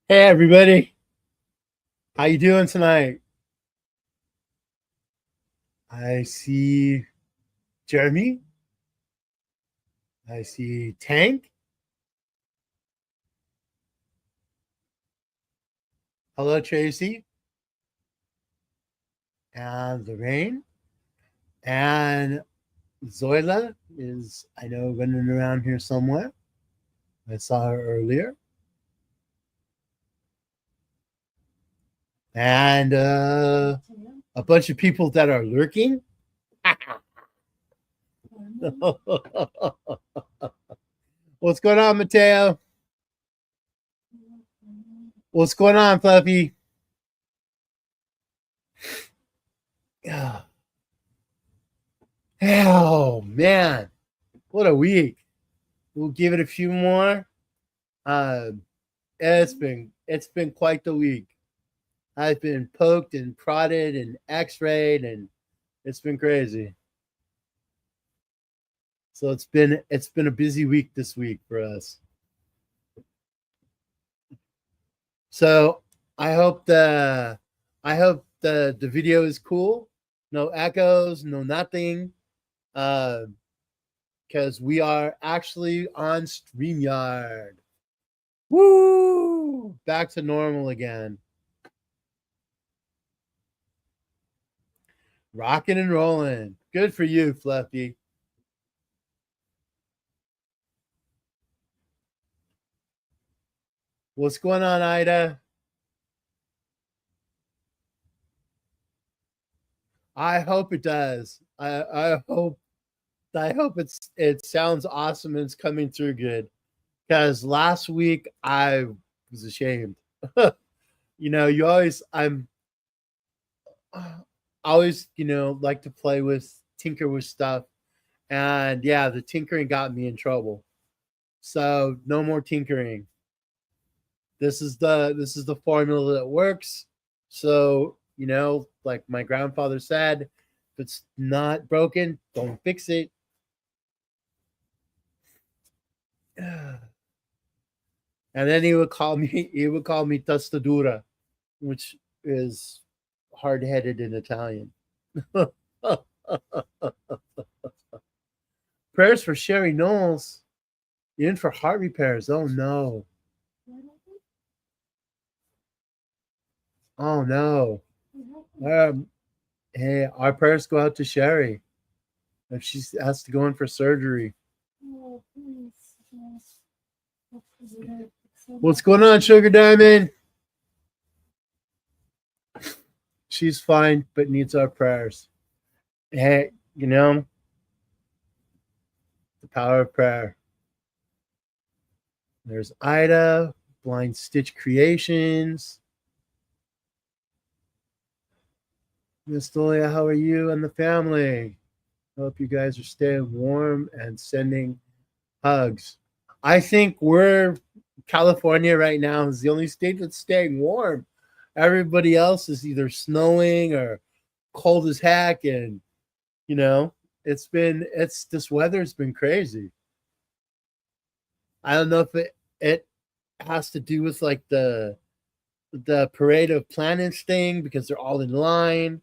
Hey everybody, how you doing tonight? I see Jeremy. I see Tank. Hello Tracy and Lorraine and Zoila is I know running around here somewhere. I saw her earlier, and a bunch of people that are lurking. What's going on, Mateo? What's going on, Fluffy? Oh man, what a week! We'll give it a few more. Uh, it's been quite the week. I've been poked and prodded and X-rayed, and it's been crazy. So it's been a busy week this week for us. So I hope the video is cool. No echoes, no nothing. Because we are actually on StreamYard. Woo! Back to normal again. Rocking and rolling. Good for you, Fluffy. What's going on, Ida? I hope it does. I hope it sounds awesome and it's coming through good. Because last week I was ashamed. You always I'm always like to play with tinker with stuff, and yeah, the tinkering got me in trouble. So no more tinkering. This is the formula that works. So like my grandfather said, if it's not broken, don't fix it. And then he would call me tostadura, which is hard headed in Italian. Prayers for Sherry Knowles. In for heart repairs. Oh no. Oh no. Um, hey, our prayers go out to Sherry if she has to go in for surgery. What's going on, Sugar Diamond? She's fine, but needs our prayers. Hey, the power of prayer. There's Ida, Blind Stitch Creations. Miss Dolia, how are you and the family? Hope you guys are staying warm and sending hugs. I think California right now is the only state that's staying warm. Everybody else is either snowing or cold as heck, and you know, it's this weather's been crazy. I don't know if it has to do with like the parade of planets thing because they're all in line,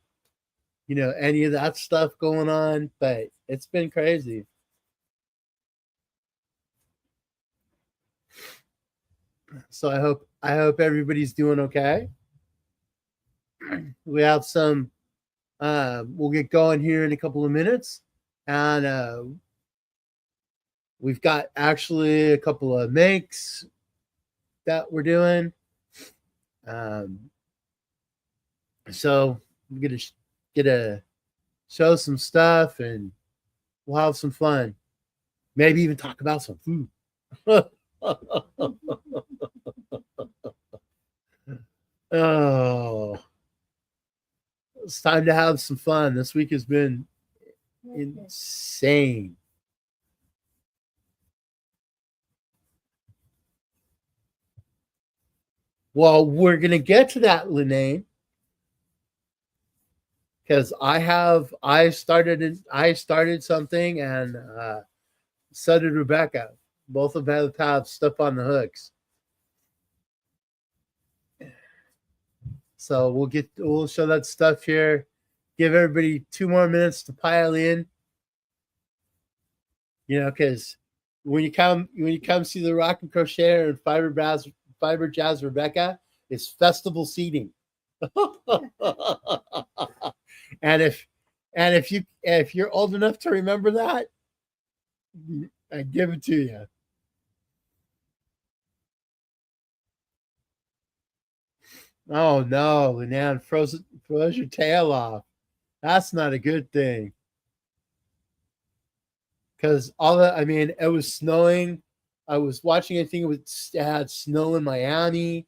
any of that stuff going on, but it's been crazy. So I hope everybody's doing okay. We have some we'll get going here in a couple of minutes, and we've got actually a couple of makes that we're doing. Um, so we're gonna get a show some stuff, and we'll have some fun. Maybe even talk about some food. Oh, it's time to have some fun. This week has been insane. Well, we're gonna get to that, Lene, because I started something, and so did Rebecca. Both of us have stuff on the hooks. So we'll show that stuff here. Give everybody 2 more minutes to pile in. You know, because when you come see the Rock and Crochet and Fiber Jazz Rebecca, it's festival seating. and if you're old enough to remember that, I give it to you. Oh no, Linan froze your tail off. That's not a good thing. Because it was snowing. I was watching, I think it had snow in Miami,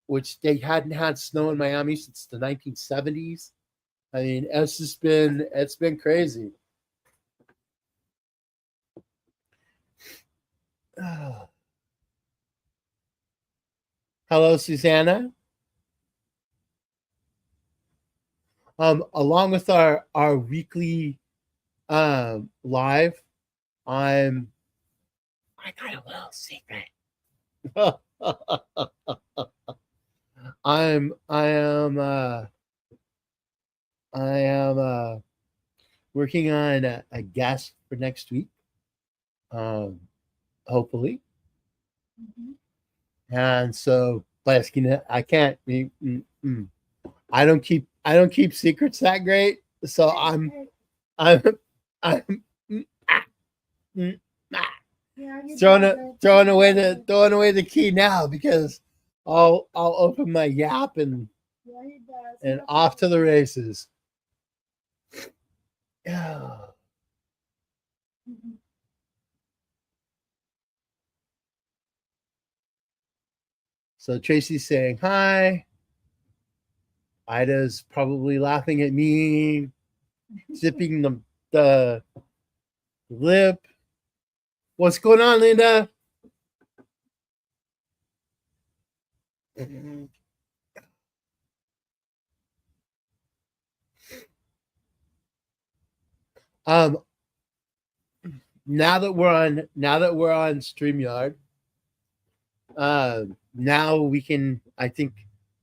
which they hadn't had snow in Miami since the 1970s. I mean, it's been crazy. Hello, Susanna. Along with our weekly live, I got a little secret. I am working on a guest for next week. Hopefully. Mm-hmm. And so, but I can't. I don't keep secrets that great. So I'm throwing away the key now, because I'll open my Yap and off to the races. Yeah. So Tracy's saying hi. Ida's probably laughing at me, zipping the lip. What's going on, Linda? Now that we're on StreamYard, now we can. I think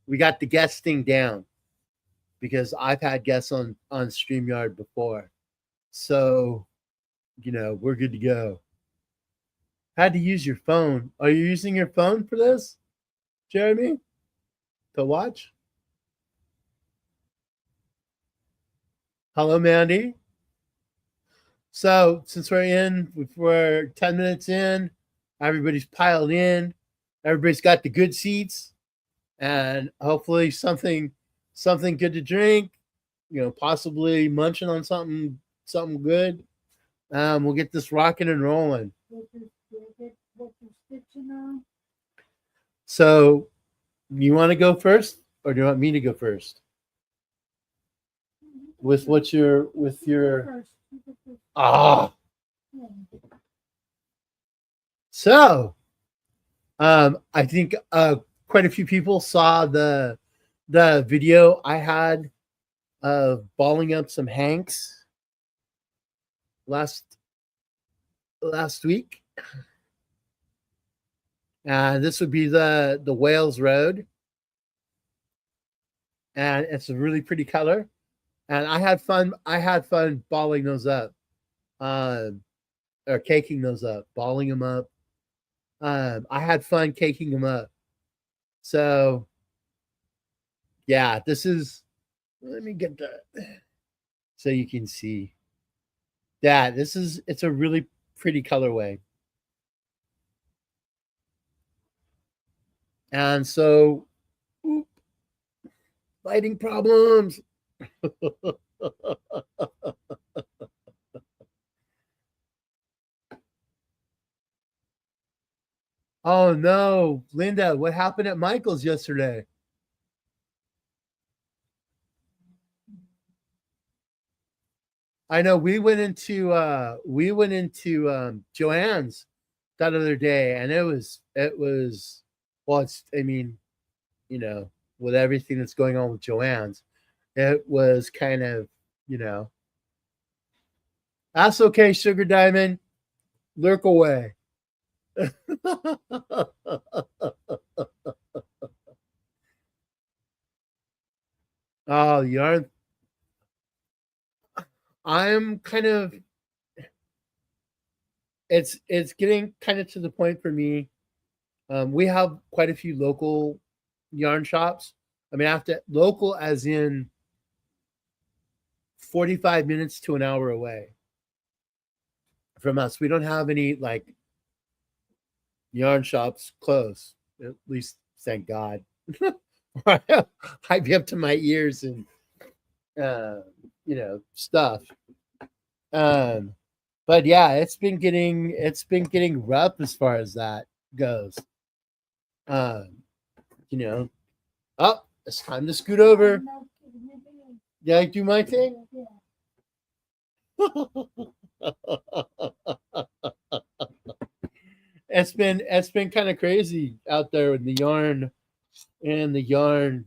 we got the guest thing down, because I've had guests on StreamYard before, so we're good to go. Had to use your phone. Are you using your phone for this, Jeremy, to watch? Hello, Mandy. So since we're 10 minutes in, everybody's piled in, everybody's got the good seats, and hopefully something good to drink, possibly munching on something good. We'll get this rocking and rolling. So, you want to go first, or do you want me to go first? With your So, I think quite a few people saw the video I had of balling up some hanks last week. This would be the Wales Road, and it's a really pretty color. And I had fun balling those up, or caking those up, balling them up. I had fun caking them up. So, yeah, this is. Let me get that so you can see. Yeah, it's a really pretty colorway. And so, lighting problems. Oh no, Linda, what happened at Michael's yesterday? I know we went into Joanne's that other day, and it was well, with everything that's going on with Joanne's, it was kind of, that's okay, Sugar Diamond, lurk away. Oh, yarn. I'm kind of it's getting kind of to the point for me. We have quite a few local yarn shops. I mean, after local as in 45 minutes to an hour away from us. We don't have any like yarn shops close. At least, thank God. I'd be up to my ears in, uh, stuff. Um, but yeah, it's been getting rough as far as that goes. Um, you know, oh, it's time to scoot over. Yeah, I do my thing. It's been kind of crazy out there in the yarn and the yarn,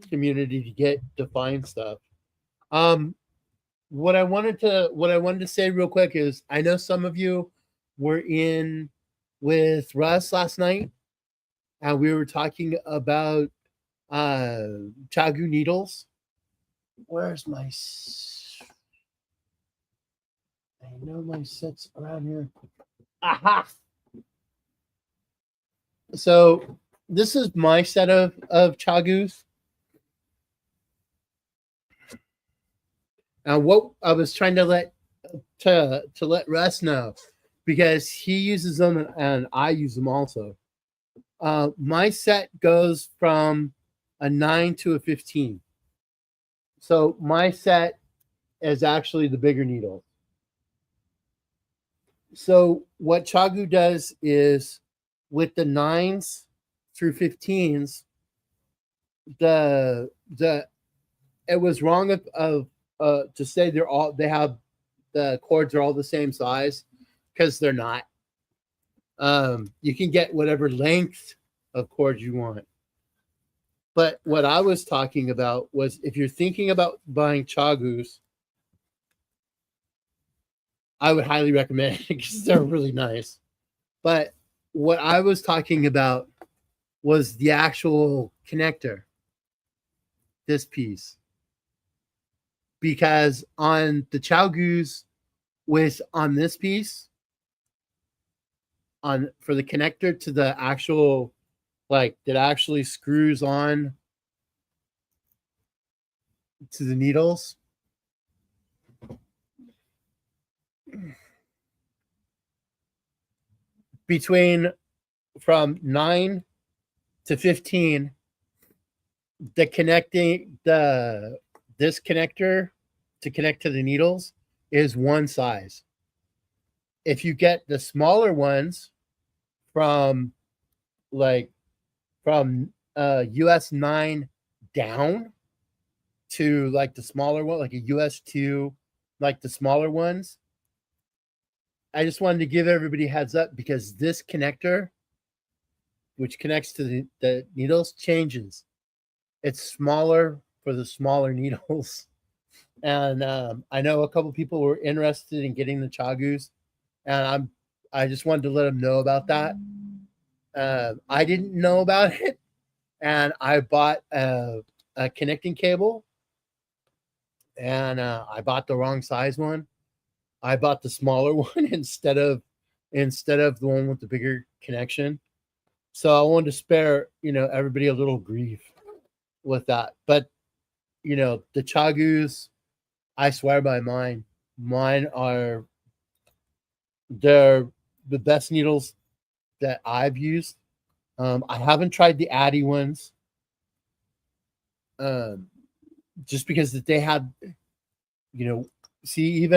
community to find stuff. Um, what I wanted to say real quick is I know some of you were in with Russ last night, and we were talking about uh chagu needles. Where's my? I know my set's around here. Aha! So this is my set of chagus. And what I was trying to let Russ know, because he uses them and I use them also. My set goes from a 9 to a 15. So my set is actually the bigger needle. So what Chagu does is with the 9s through 15s, the it was wrong to say they have the cords are all the same size, because they're not. You can get whatever length of cord you want. But what I was talking about was, if you're thinking about buying chagus, I would highly recommend it because they're really nice. But what I was talking about was the actual connector, this piece. Because on the chagus, with on this piece, on for the connector to the actual, like, that actually screws on to the needles, between from 9 to 15, the connecting the this connector to connect to the needles is one size. If you get the smaller ones from like from US 9 down to like the smaller one, like a US 2, like the smaller ones, I just wanted to give everybody a heads up, because this connector, which connects to the needles, changes. It's smaller for the smaller needles. And I know a couple people were interested in getting the chagus, and I just wanted to let them know about that. I didn't know about it, and I bought a connecting cable, and I bought the wrong size one. I bought the smaller one instead of the one with the bigger connection. So I wanted to spare everybody a little grief with that. But the chagus, I swear by mine. Mine are they're the best needles that I've used. I haven't tried the Addy ones, um, just because that they had, see,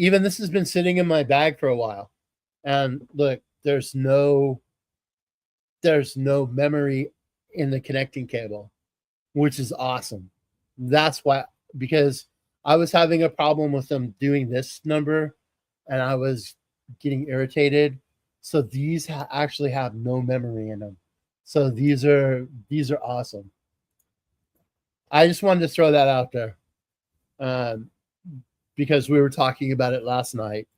even this has been sitting in my bag for a while, and look, there's no memory in the connecting cable, which is awesome. That's why, because I was having a problem with them doing this number, and I was getting irritated. So these actually have no memory in them. So these are awesome. I just wanted to throw that out there, um, because we were talking about it last night.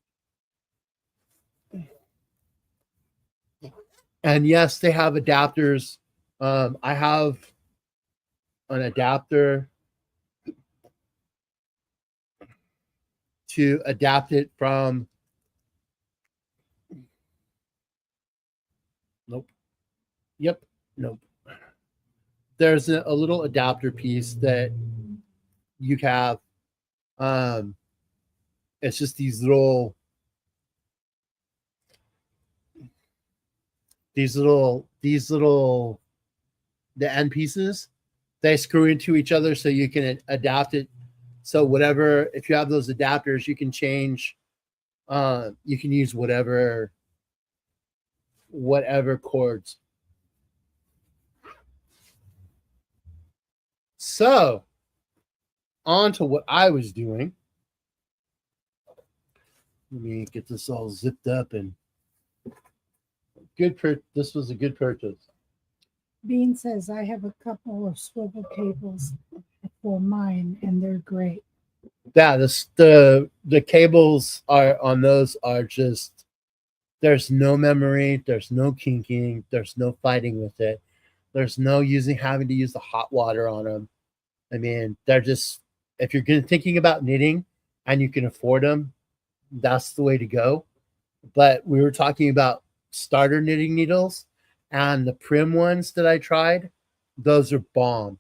And yes, they have adapters. I have an adapter to adapt it from. Nope. Yep. Nope. There's a little adapter piece that you have. Um, it's just these little the end pieces. They screw into each other so you can adapt it. So whatever, if you have those adapters, you can change. You can use whatever chords. So on to what I was doing. Let me get this all zipped up and this was a good purchase. Bean says I have a couple of swivel cables for mine, and they're great. Yeah, the cables are on those are just there's no memory, there's no kinking, there's no fighting with it, there's no having to use the hot water on them. I mean, they're just if you're thinking about knitting and you can afford them, that's the way to go. But we were talking about starter knitting needles, and the Prim ones that I tried, those are bomb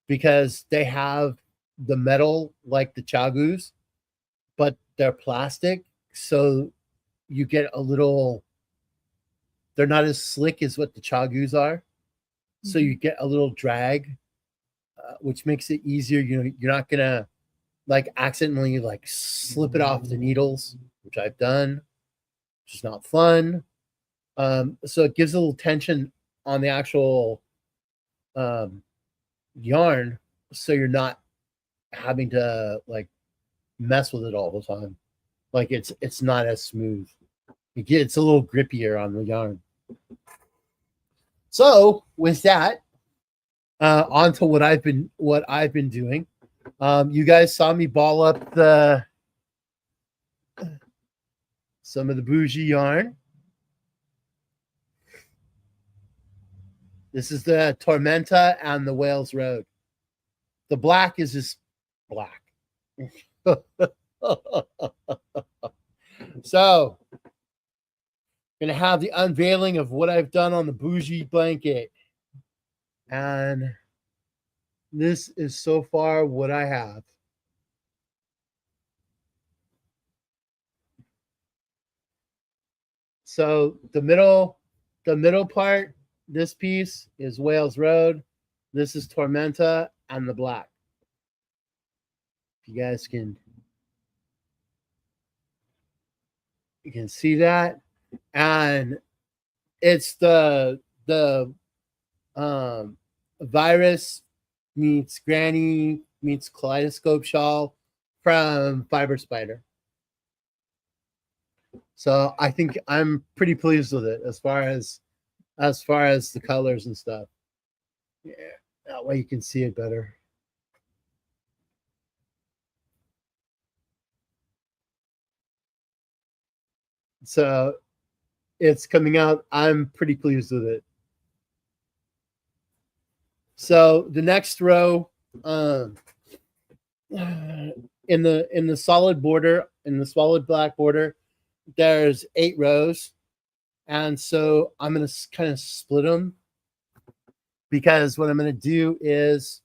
because they have the metal like the Chagus, but they're plastic, so you get a little. They're not as slick as what the Chagus are, so you get a little drag, which makes it easier. You know, you're not gonna like accidentally like slip it off the needles, which I've done. Which is not fun. So it gives a little tension on the actual um, yarn, so you're not having to like mess with it all the time. Like it's not as smooth. It's a little grippier on the yarn. So with that, on to what I've been doing. You guys saw me ball up some of the bougie yarn. This is the Tormenta and the Wales Road. The black is just black. So, gonna have the unveiling of what I've done on the bougie blanket. And this is so far what I have. So the middle part, this piece is Wales Road. This is Tormenta and the black. If you guys you can see that. And it's the virus meets granny meets kaleidoscope shawl from Fiber Spider. So I think I'm pretty pleased with it as far as the colors and stuff. Yeah, that way you can see it better. So it's coming out. I'm pretty pleased with it. So the next row, in the solid border, in the solid black border, there's 8 rows, and so I'm gonna kind of split them because what I'm gonna do is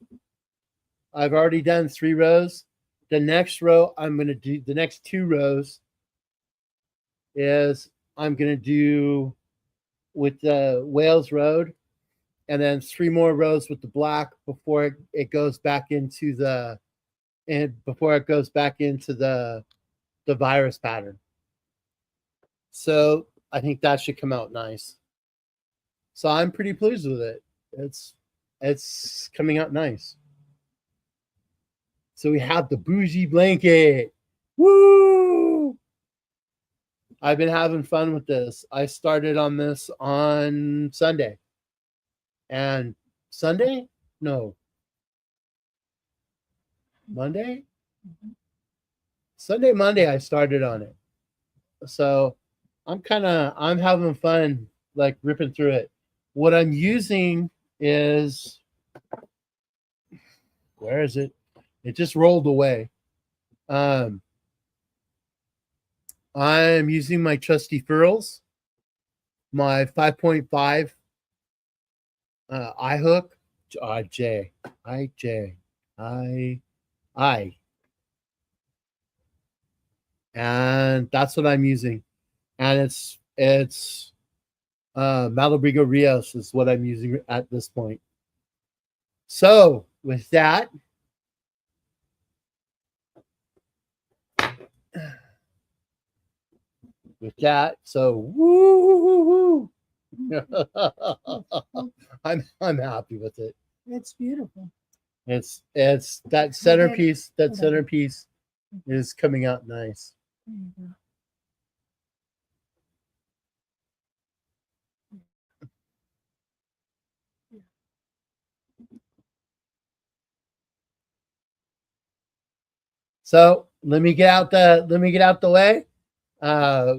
I've already done 3 rows. The next row I'm gonna do the next 2 rows is I'm gonna do with the Wales Road, and then 3 more rows with the black before it goes back into the virus pattern. So I think that should come out nice. So I'm pretty pleased with it. It's coming out nice. So we have the bougie blanket. Woo! I've been having fun with this. I started on this on Sunday. And Sunday? No. Monday? Monday I started on it. So I'm having fun like ripping through it. What I'm using is, where is it? It just rolled away. I'm using my trusty furls, my 5.5 eye hook, J, I, and that's what I'm using. And it's Malabrigo Rios is what I'm using at this point. So with that, so woo, I'm happy with it. It's beautiful. It's that centerpiece. That centerpiece is coming out nice. There you go. So let me get out the way.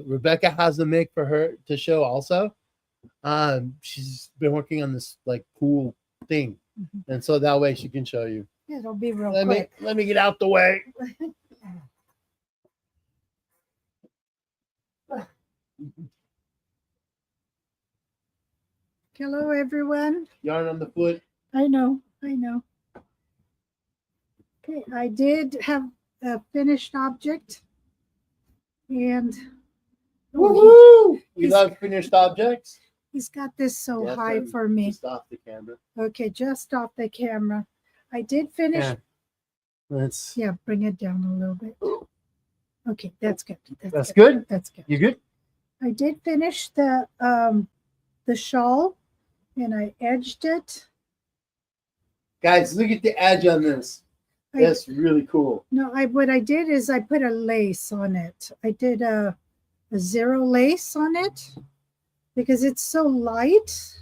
Rebecca has the make for her to show also. She's been working on this like cool thing, and so that way she can show you. It'll be real Let quick. me get out the way. Hello, everyone. Yarn on the foot. I know. Okay, I did have a finished object, and woohoo! We love finished objects. He's got this so high for me. Just off the camera. Okay, just off the camera. I did finish. Yeah, bring it down a little bit. Okay, that's good. That's good. That's good. You good? I did finish the shawl, and I edged it. Guys, look at the edge on this. That's really cool. No, what I did is I put a lace on it. I did a zero lace on it because it's so light.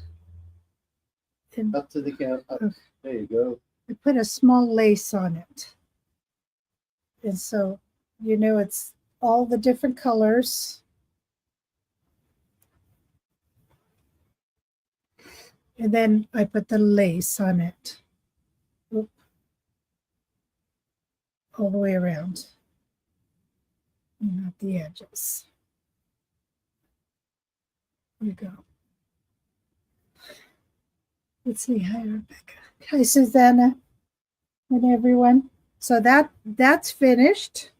And up to the camera. There you go. I put a small lace on it. And so, it's all the different colors. And then I put the lace on it. Oop. All the way around. And at the edges. There you go. Let's see. Hi, Rebecca. Hi, Susanna. And everyone. So that's finished.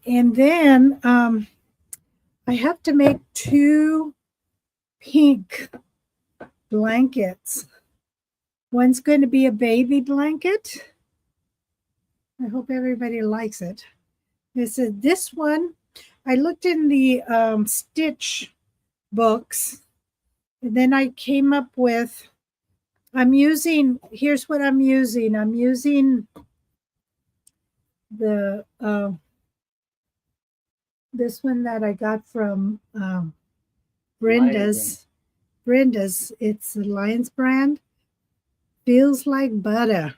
And then I have to make 2 pink blankets. One's going to be a baby blanket. I hope everybody likes it. This one, I looked in the stitch books, and then I came up with, here's what I'm using. I'm using the, this one that I got from Brenda's. It's the Lions brand. Feels like butter.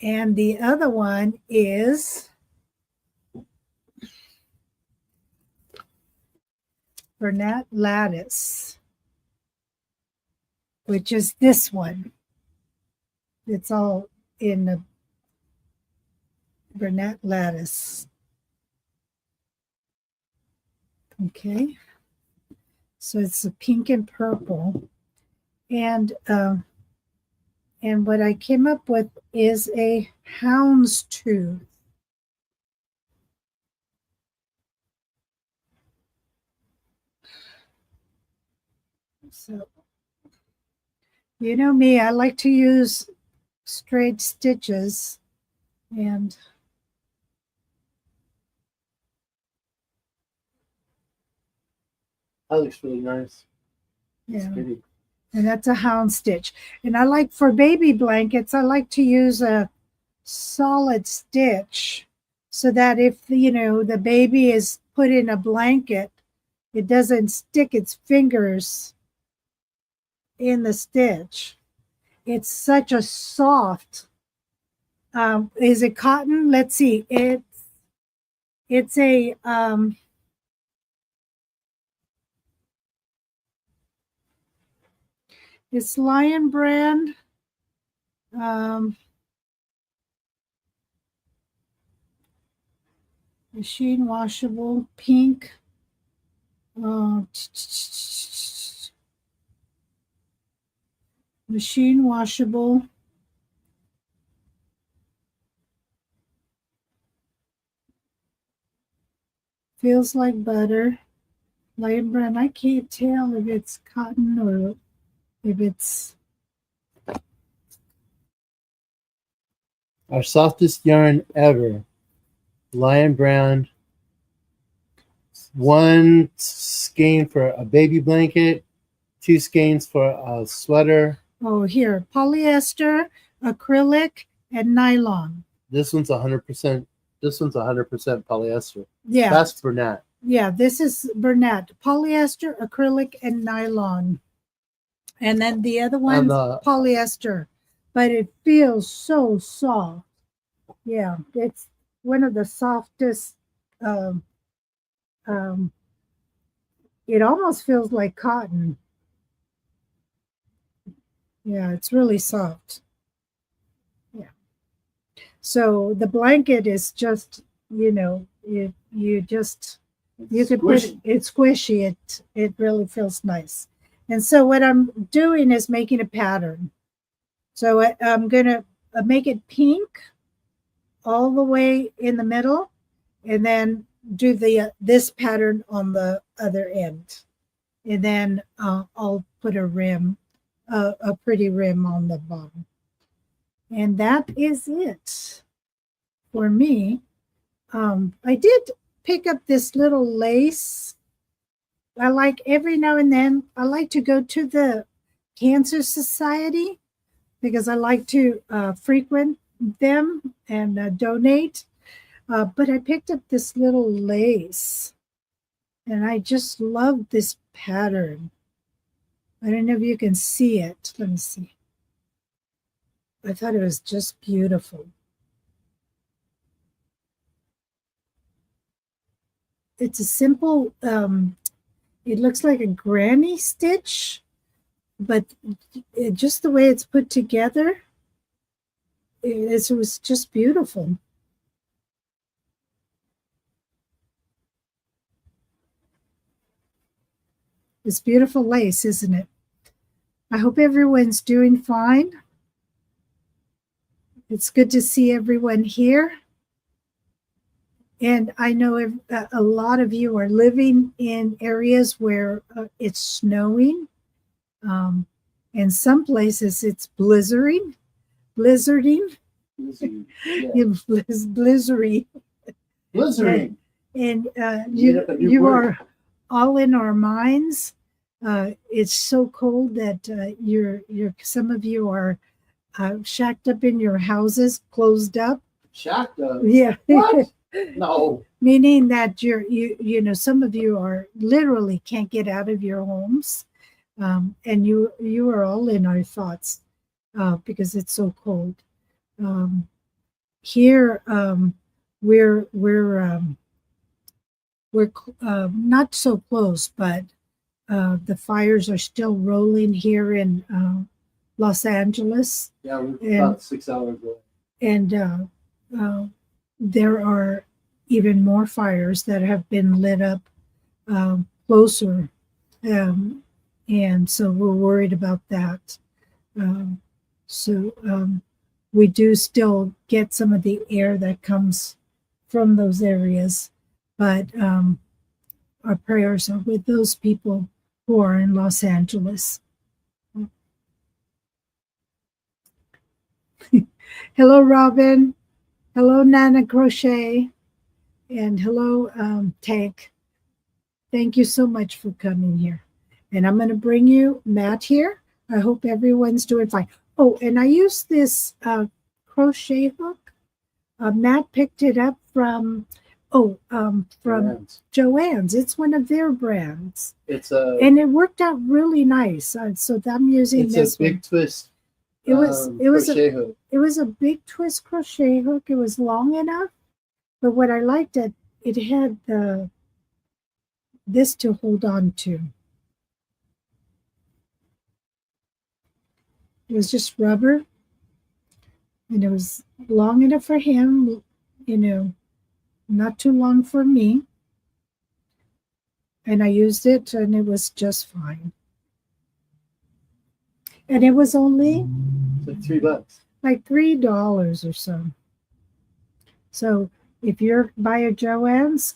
And the other one is Bernat Lattice, which is this one. It's all in the Bernat Lattice. Okay. So it's a pink and purple. And what I came up with is a houndstooth. So, you know me, I like to use straight stitches, and that looks really nice. Yeah. And that's a hound stitch. And I like, for baby blankets, I like to use a solid stitch so that if, the baby is put in a blanket, it doesn't stick its fingers in the stitch. It's such a soft, is it cotton? Let's see. It's a it's Lion brand. Machine washable, pink. Machine washable. Feels like butter. Lion brand. I can't tell if it's cotton or if it's Our softest yarn ever. Lion brand. One skein for a baby blanket, 2 skeins for a sweater. oh here, polyester, acrylic, and nylon. This one's 100%. This one's 100% polyester. Yeah. That's Bernat. Yeah, this is Bernat. Polyester, acrylic, and nylon. And then the other one's polyester. But it feels so soft. Yeah, it's one of the softest. It almost feels like cotton. Yeah, it's really soft. Yeah. So the blanket is just, you just you could put it's squishy. It really feels nice. And so what I'm doing is making a pattern. So I'm gonna make it pink all the way in the middle, and then do the this pattern on the other end, and then I'll put a rim, a pretty rim on the bottom, and that is it for me. I did pick up this little lace. I like every now and then I like to go to the Cancer Society because I like to frequent them and donate. But I picked up this little lace and I just love this pattern. I don't know if you can see it. Let me see. I thought it was just beautiful. It's a simple, it looks like a granny stitch, but just the way it's put together, it was just beautiful. It's beautiful lace, isn't it? I hope everyone's doing fine. It's good to see everyone here. And I know a lot of you are living in areas where it's snowing. In some places it's blizzarding. Yeah. Blizzarding. And you are all in our minds. It's so cold that you're some of you are shacked up in your houses, closed up. Shacked up? Yeah. What? No. Meaning that you know, some of you are literally can't get out of your homes, and you are all in our thoughts because it's so cold. Here we're not so close, but the fires are still rolling here in Los Angeles. Yeah, we're about 6 hours away. And there are even more fires that have been lit up closer. And so we're worried about that. We do still get some of the air that comes from those areas, but our prayers are with those people who are in Los Angeles. Hello, Robin. Hello, Nana Crochet. And hello, Tank. Thank you so much for coming here. And I'm going to bring you Matt here. I hope everyone's doing fine. Oh, and I used this crochet hook. Matt picked it up from Joann's. It's one of their brands. And it worked out really nice. So I'm using this. It's a big twist. It was a big twist crochet hook. It was long enough, but what I liked it had this to hold on to. It was just rubber, and it was long enough for him, not too long for me. And I used it, and it was just fine. And it was only It's like $3. like $3 or so. So if you're by a Joann's,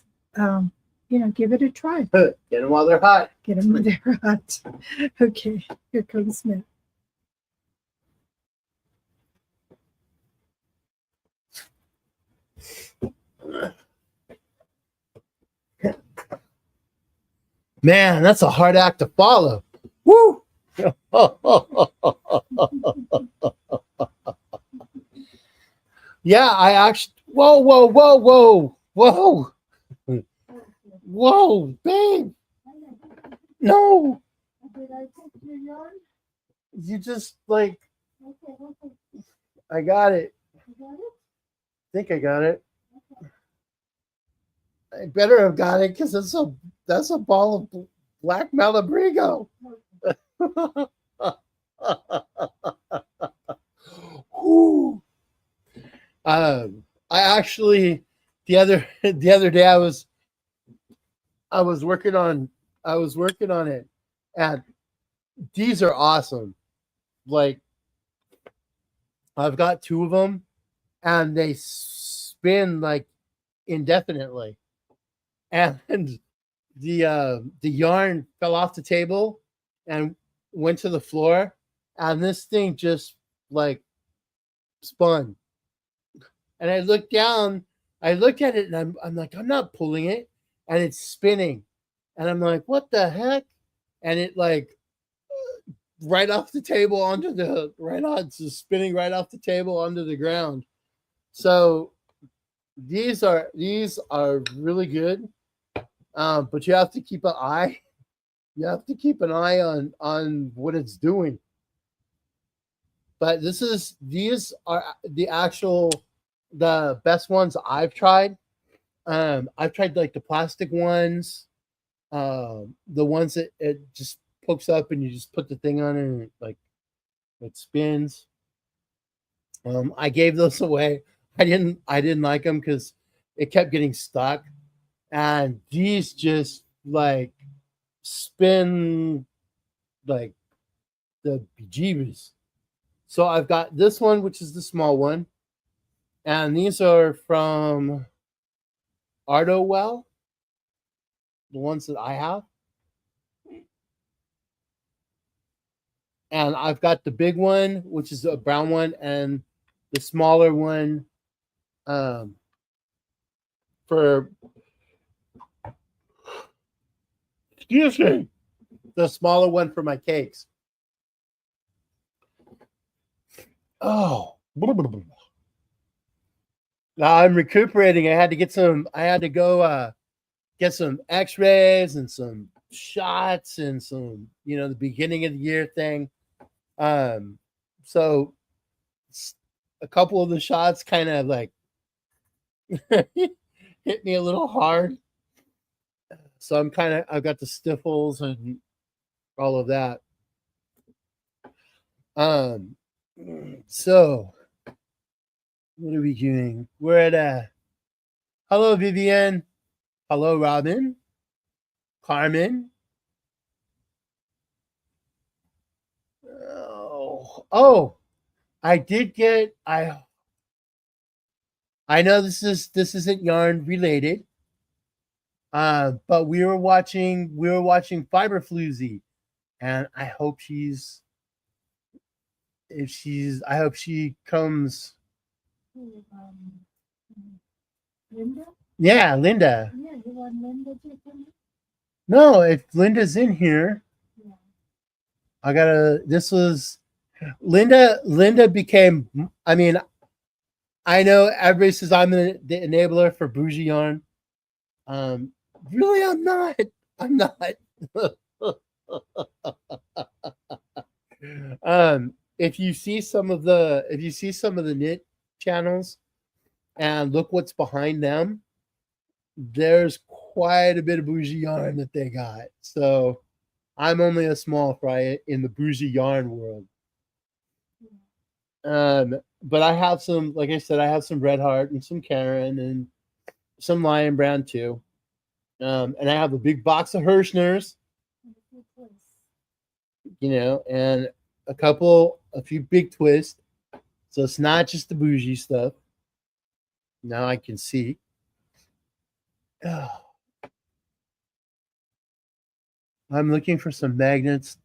give it a try. Get them while they're hot. Get them when they're hot. Okay, here comes Smith. Man, that's a hard act to follow. Woo! Yeah, I actually. Whoa, whoa, whoa, whoa, whoa, whoa, babe. No. Did I take your yarn? You just like. Okay. I got it. You got it? I think I got it. I better have got it because that's a ball of black Malabrigo. Whew. I actually the other day I was working on it, and these are awesome. Like, I've got two of them, and they spin like indefinitely, and the yarn fell off the table and went to the floor, and this thing just like spun. And I looked down, I looked at it, and I'm like, I'm not pulling it, and it's spinning, and I'm like, what the heck? And it like right off the table it's just spinning right off the table onto the ground. So these are really good, but you have to keep an eye. You have to keep an eye on what it's doing. But these are the best ones I've tried. I've tried like the plastic ones, the ones that it just pokes up and you just put the thing on it and it spins. I gave those away. I didn't like them because it kept getting stuck, and these just like spin like the bejeebers. So I've got this one, which is the small one, and these are from Ardowell, the ones that I have. And I've got the big one, which is a brown one, and the smaller one for, excuse me, the smaller one for my cakes. Oh, now I'm recuperating. I had to go get some x-rays and some shots and some, the beginning of the year thing. So a couple of the shots kind of like hit me a little hard. So I've got the sniffles and all of that. So what are we doing? We're at hello Vivian. Hello Robin. Carmen. Oh, I did get I know this isn't yarn related. But we were watching Fiber Floozy, and I hope I hope she comes. Linda? Yeah, Linda. Yeah, you want Linda to come? No, if Linda's in here, Yeah. this was Linda became, I mean, I know everybody says I'm the enabler for bougie yarn. Really, I'm not. I'm not. If you see some of the knit channels and look what's behind them, there's quite a bit of bougie yarn that they got. So I'm only a small fry in the bougie yarn world. But I have some, like I said, I have some Red Heart and some Karen and some Lion Brand too. And I have a big box of Hirschners, and a few big twists. So it's not just the bougie stuff. Now I can see. I'm looking for some magnets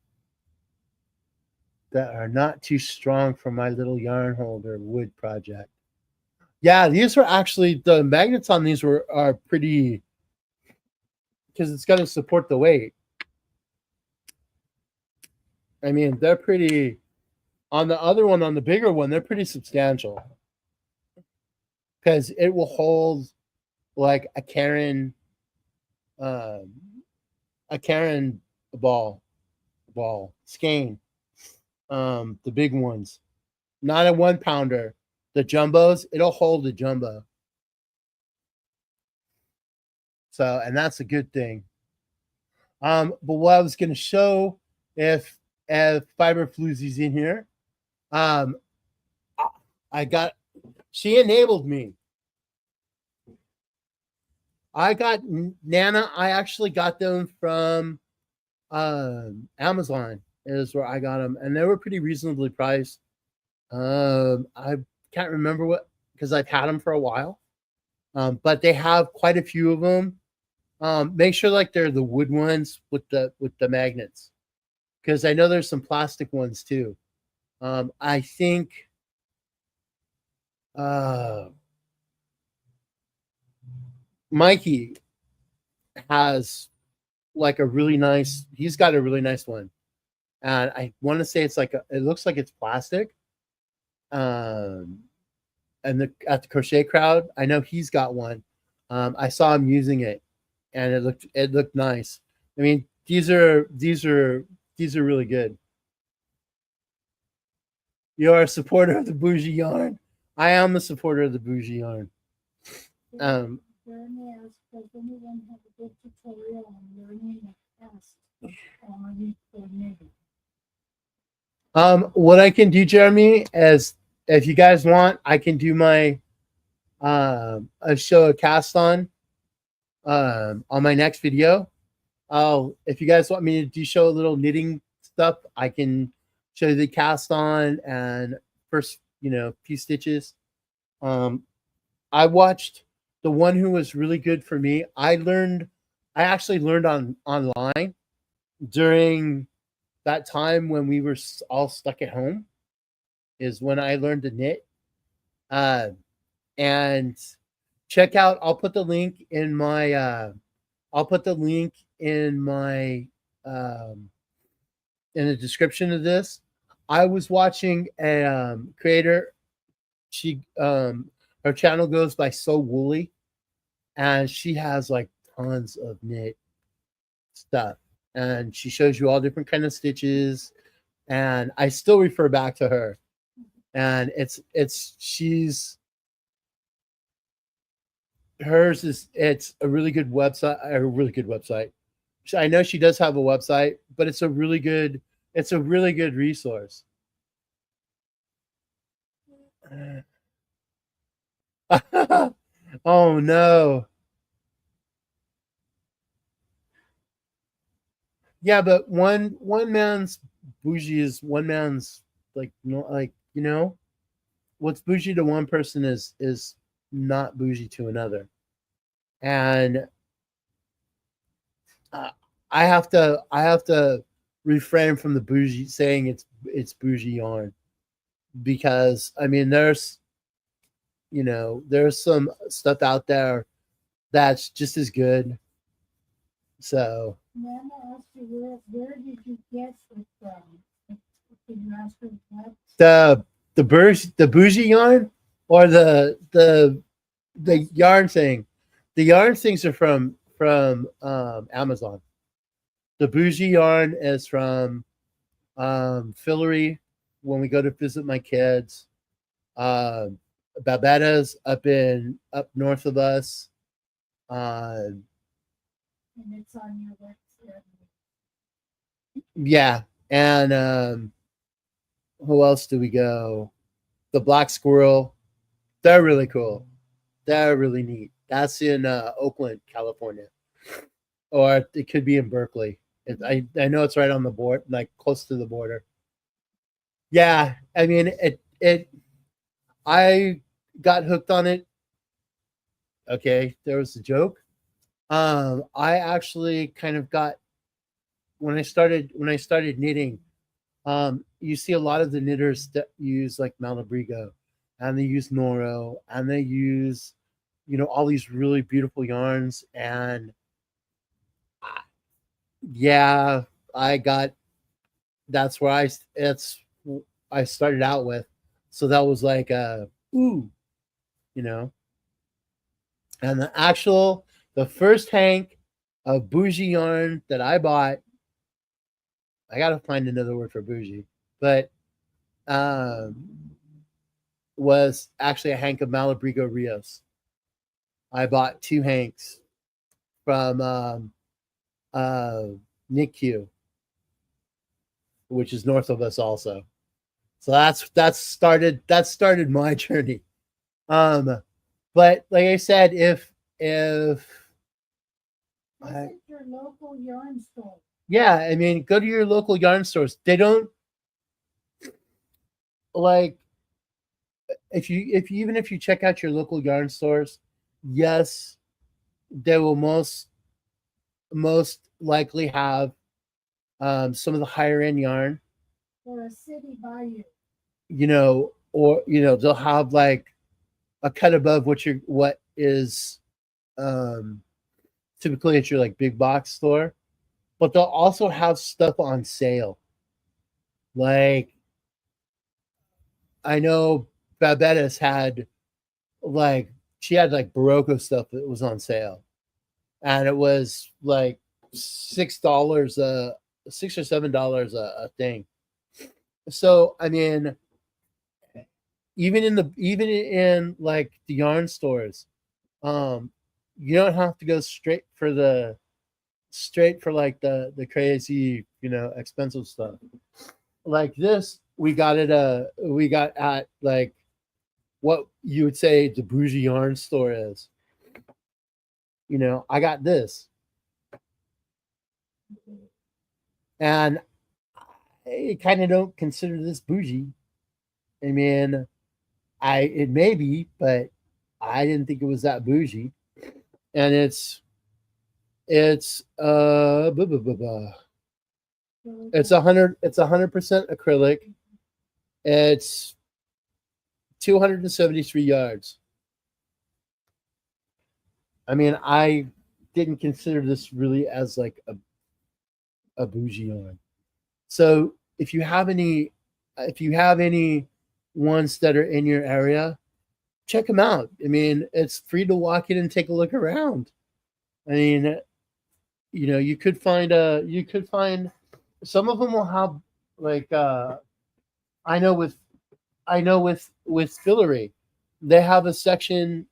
that are not too strong for my little yarn holder wood project. Yeah, these were actually the magnets on these are pretty, because it's going to support the weight. I mean, they're pretty. On the other one, on the bigger one, they're pretty substantial because it will hold like a um, Karen ball skein. The big ones, not a 1 pounder. The jumbos, it'll hold a jumbo. So, and that's a good thing. But what I was going to show, if Fiber Floozy's in here, she enabled me. I got Nana. I actually got them from Amazon. Is where I got them, and they were pretty reasonably priced. I can't remember what, because I've had them for a while. But they have quite a few of them. Make sure like they're the wood ones with the magnets, because I know there's some plastic ones too. I think Mikey has like a really nice. He's got a really nice one, and I want to say it's like it looks like it's plastic. And at the crochet crowd, I know he's got one. I saw him using it, and it looked nice. I mean, these are really good. You are a supporter of the bougie yarn. I am a supporter of the bougie yarn. Jeremy asked, does anyone have a good tutorial on learning the cast on coordinating? What I can do, Jeremy, is if you guys want, I can do my a show a cast on my next video. If you guys want me to show a little knitting stuff, I can show you the cast on and first, few stitches. I watched the one who was really good for me. I actually learned online during that time when we were all stuck at home, is when I learned to knit. And check out, I'll put the link in my in the description of this. I was watching a creator. She her channel goes by So Woolly, and she has like tons of knit stuff, and she shows you all different kind of stitches, and I still refer back to her. And it's a really good website. I know she does have a website, but it's a really good resource. Oh no. Yeah, but one man's bougie is one man's, like, what's bougie to one person is not bougie to another. And I have to refrain from the bougie, saying it's bougie yarn, because I mean there's some stuff out there that's just as good. So Nana asked you, where did you get it from? Can you ask her what? the bougie yarn, or the yarn thing. The yarn things are from Amazon. The bougie yarn is from Fillory, when we go to visit my kids. Babetta's up north of us. Uh, And it's on your list. yeah, and who else do we go? The black squirrel. They're really cool. They're really neat. That's in Oakland, California, or it could be in Berkeley. I know it's right on the board, like close to the border. Yeah, I mean it. I got hooked on it. Okay, there was a joke. I actually kind of got when I started knitting. You see a lot of the knitters that use like Malabrigo, and they use Noro, and they use, all these really beautiful yarns. And yeah, I got that's where I started out with. So that was like ooh, you know. And the first hank of bougie yarn that I bought, I gotta find another word for bougie, but um, was actually a hank of Malabrigo Rios. I bought two hanks from uh, NICU, which is north of us also. So that started my journey. Um, but like I said, if Visit your local yarn store. yeah, I mean, go to your local yarn stores. They don't like if you check out your local yarn stores, yes, they will most likely have some of the higher end yarn, Or a city by you. or they'll have like a cut above what is um, typically at your like big box store, but they'll also have stuff on sale. Like I know Babetta's had like she had like Barocco stuff that was on sale, and it was like $6 $6 or $7 a thing. So I mean, even in like the yarn stores, um, you don't have to go straight for like the crazy expensive stuff. Like this, we got at like what you would say the bougie yarn store is. I got this, and I kind of don't consider this bougie. I mean, it may be, but I didn't think it was that bougie. And it's blah, blah, blah, blah. It's 100% acrylic. It's 273 yards. I mean, I didn't consider this really as like a bougie yarn. So if you have any ones that are in your area, check them out. I mean, it's free to walk in and take a look around. I mean, you could find some of them will have like I know with with Fillery, they have a section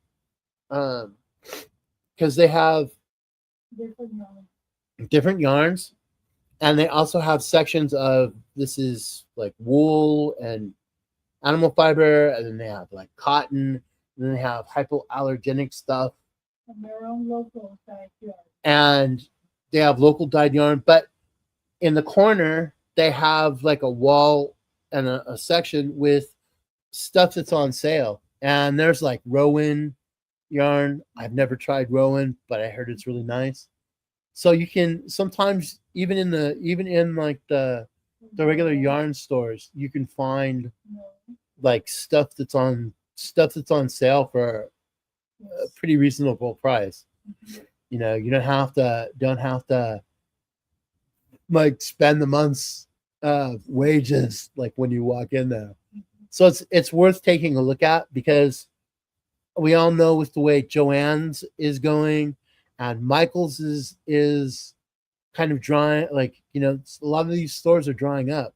um because they have Different yarn. different yarns, and they also have sections of this is like wool and animal fiber, and then they have like cotton, and then they have hypoallergenic stuff, From their own local backyard. and they have local dyed yarn. But in the corner, they have like a wall and a section with stuff that's on sale. And there's like Rowan yarn. I've never tried Rowan, but I heard it's really nice. So you can sometimes even in like the regular yarn stores, you can find No. like stuff that's on sale for a pretty reasonable price. You don't have to like spend the month's wages like when you walk in there. So it's worth taking a look at, because we all know with the way Joann's is going, and Michael's is kind of drying. Like a lot of these stores are drying up,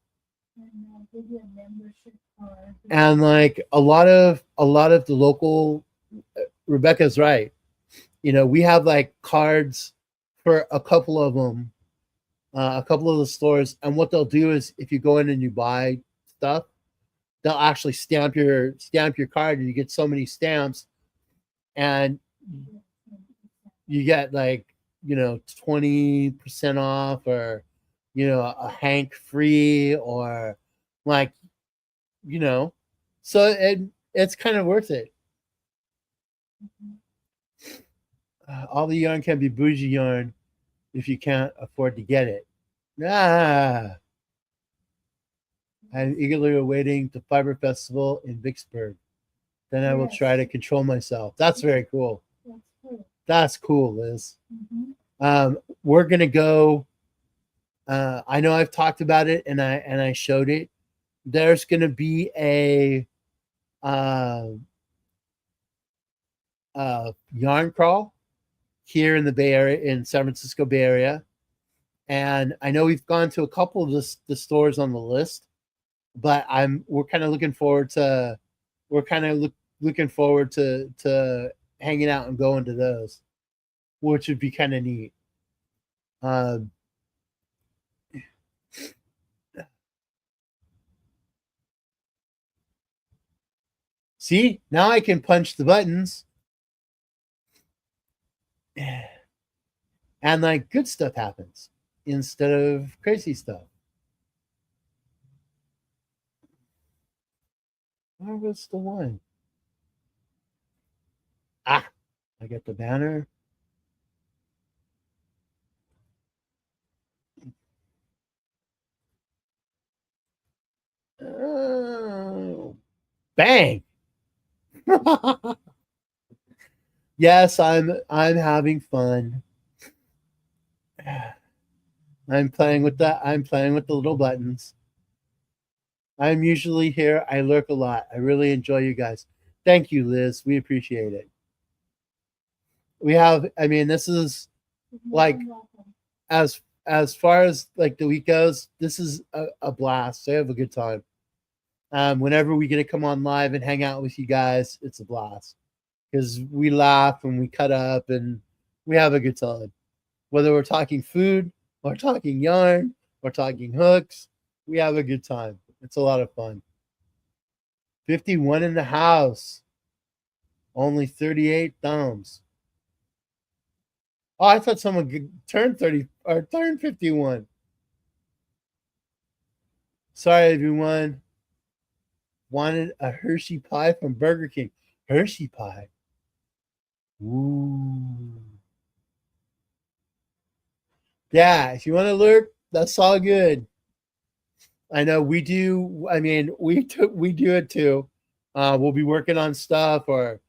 And give you a membership card. and like a lot of the local Rebecca's right. We have like cards for a couple of them, a couple of the stores, and what they'll do is if you go in and you buy stuff, they'll actually stamp your card, and you get so many stamps, and you get like 20% off, or a Hank free, or like you know so it's kind of worth it. All the yarn can be bougie yarn if you can't afford to get it. Ah, I'm eagerly awaiting the Fiber Festival in Vicksburg. Then I will try to control myself. That's very cool. That's cool, Liz. We're gonna go. I know I've talked about it, and I showed it. There's gonna be a yarn crawl here in the Bay Area, in San Francisco Bay Area, and I know we've gone to a couple of the stores on the list, but we're kind of looking forward to hanging out and going to those, which would be kind of neat. See, now I can punch the buttons, and like good stuff happens instead of crazy stuff. Where was the one? I got the banner. Oh, bang. Yes, I'm having fun. I'm playing with the little buttons. I'm usually here. I lurk a lot. I really enjoy you guys. Thank you, Liz. We appreciate it. This is like, as far as like the week goes, this is a blast. I have a good time. Whenever we get to come on live and hang out with you guys, it's a blast because we laugh and we cut up and we have a good time. Whether we're talking food or talking yarn or talking hooks, we have a good time. It's a lot of fun. 51 in the house. Only 38 thumbs. Oh, I thought someone turned 30 or turned 51. Sorry, everyone. Wanted a Hershey pie from Burger King. Hershey pie. Ooh. Yeah, if you want to lurk, that's all good. I know we do. We do it too. We'll be working on stuff or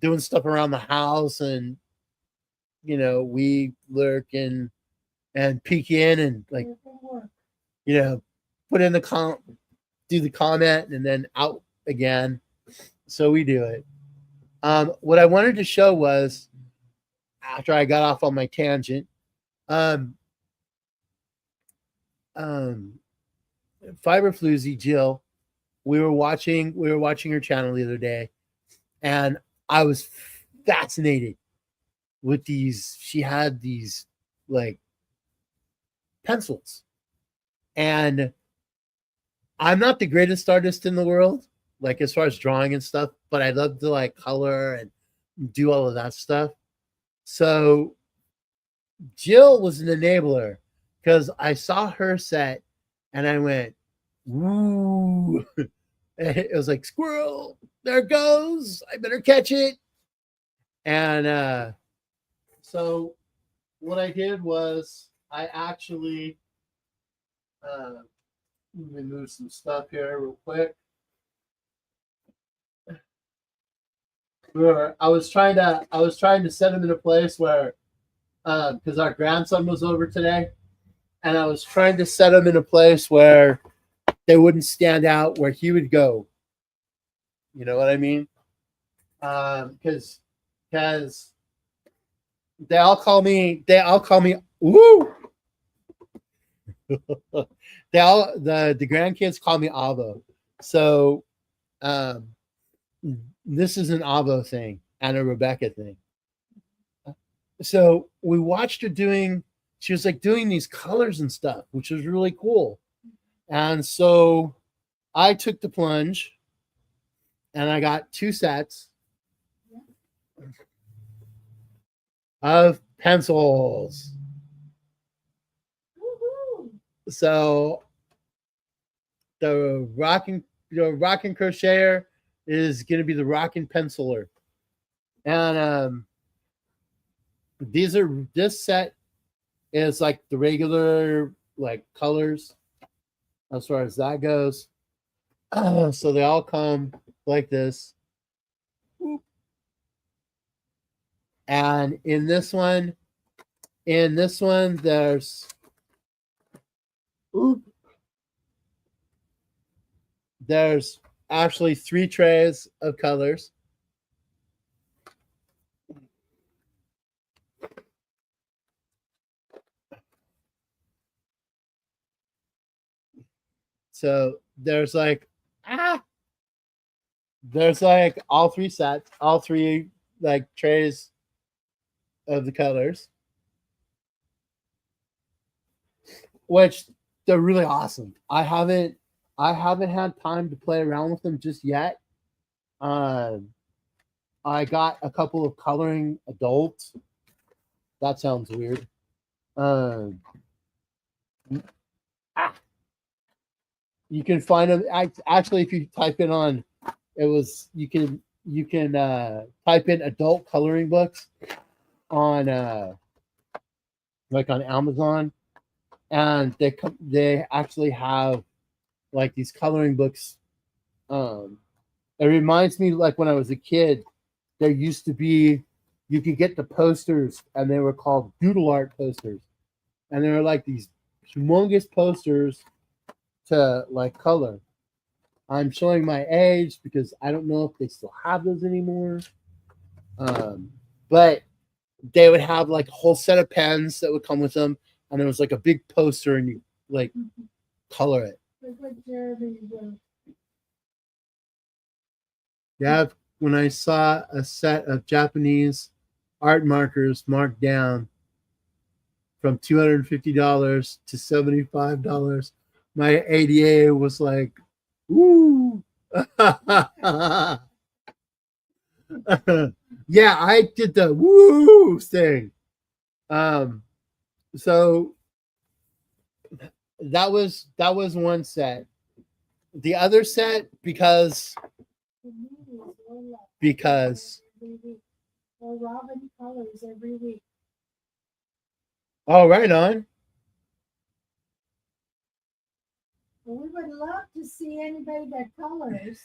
doing stuff around the house, and we lurk and peek in and like put in the do the comment and then out again. So we do it. What I wanted to show was, after I got off on my tangent, Fiber Floozy Jill, we were watching her channel the other day, and I was fascinated with these. She had these like pencils, and I'm not the greatest artist in the world, like as far as drawing and stuff, but I love to like color and do all of that stuff. So Jill was an enabler because I saw her set and I went, "Ooh!" It was like, "Squirrel, there it goes! I better catch it." And so what I did was I actually let me move some stuff here real quick. I was trying to set him in a place where, because our grandson was over today, and I was trying to set him in a place where they wouldn't stand out, where he would go. You know what I mean? Because they all call me woo. The grandkids call me Avo. So this is an Avo thing and a Rebecca thing. So we watched her doing. She was like doing these colors and stuff, which was really cool. And so I took the plunge, and I got 2 sets of pencils. Woohoo! So the rocking crocheter is going to be the rocking penciler, and this set is like the regular like colors as far as that goes. So they all come like this, and in this one, oop, there's actually 3 trays of colors. So there's like all 3 sets, all 3 like trays of the colors, which they're really awesome. I haven't had time to play around with them just yet. Um, I got a couple of coloring adults. That sounds weird. Um, ah, you can find them actually if you type in on it was you can type in adult coloring books on like on Amazon, and they actually have like these coloring books. Um, it reminds me like when I was a kid, there used to be you could get the posters, and they were called doodle art posters, and they were like these humongous posters to like color. I'm showing my age because I don't know if they still have those anymore. Um, but they would have like a whole set of pens that would come with them, and there was like a big poster, and you like color it. Like what Jeremy wrote. Yeah, when I saw a set of Japanese art markers marked down from $250 to $75, my ADA was like, "Woo!" Yeah, I did the woo thing. Um, so that was one set. The other set because Or Robin colors every week. oh, right on. Well, we would love to see anybody that colors.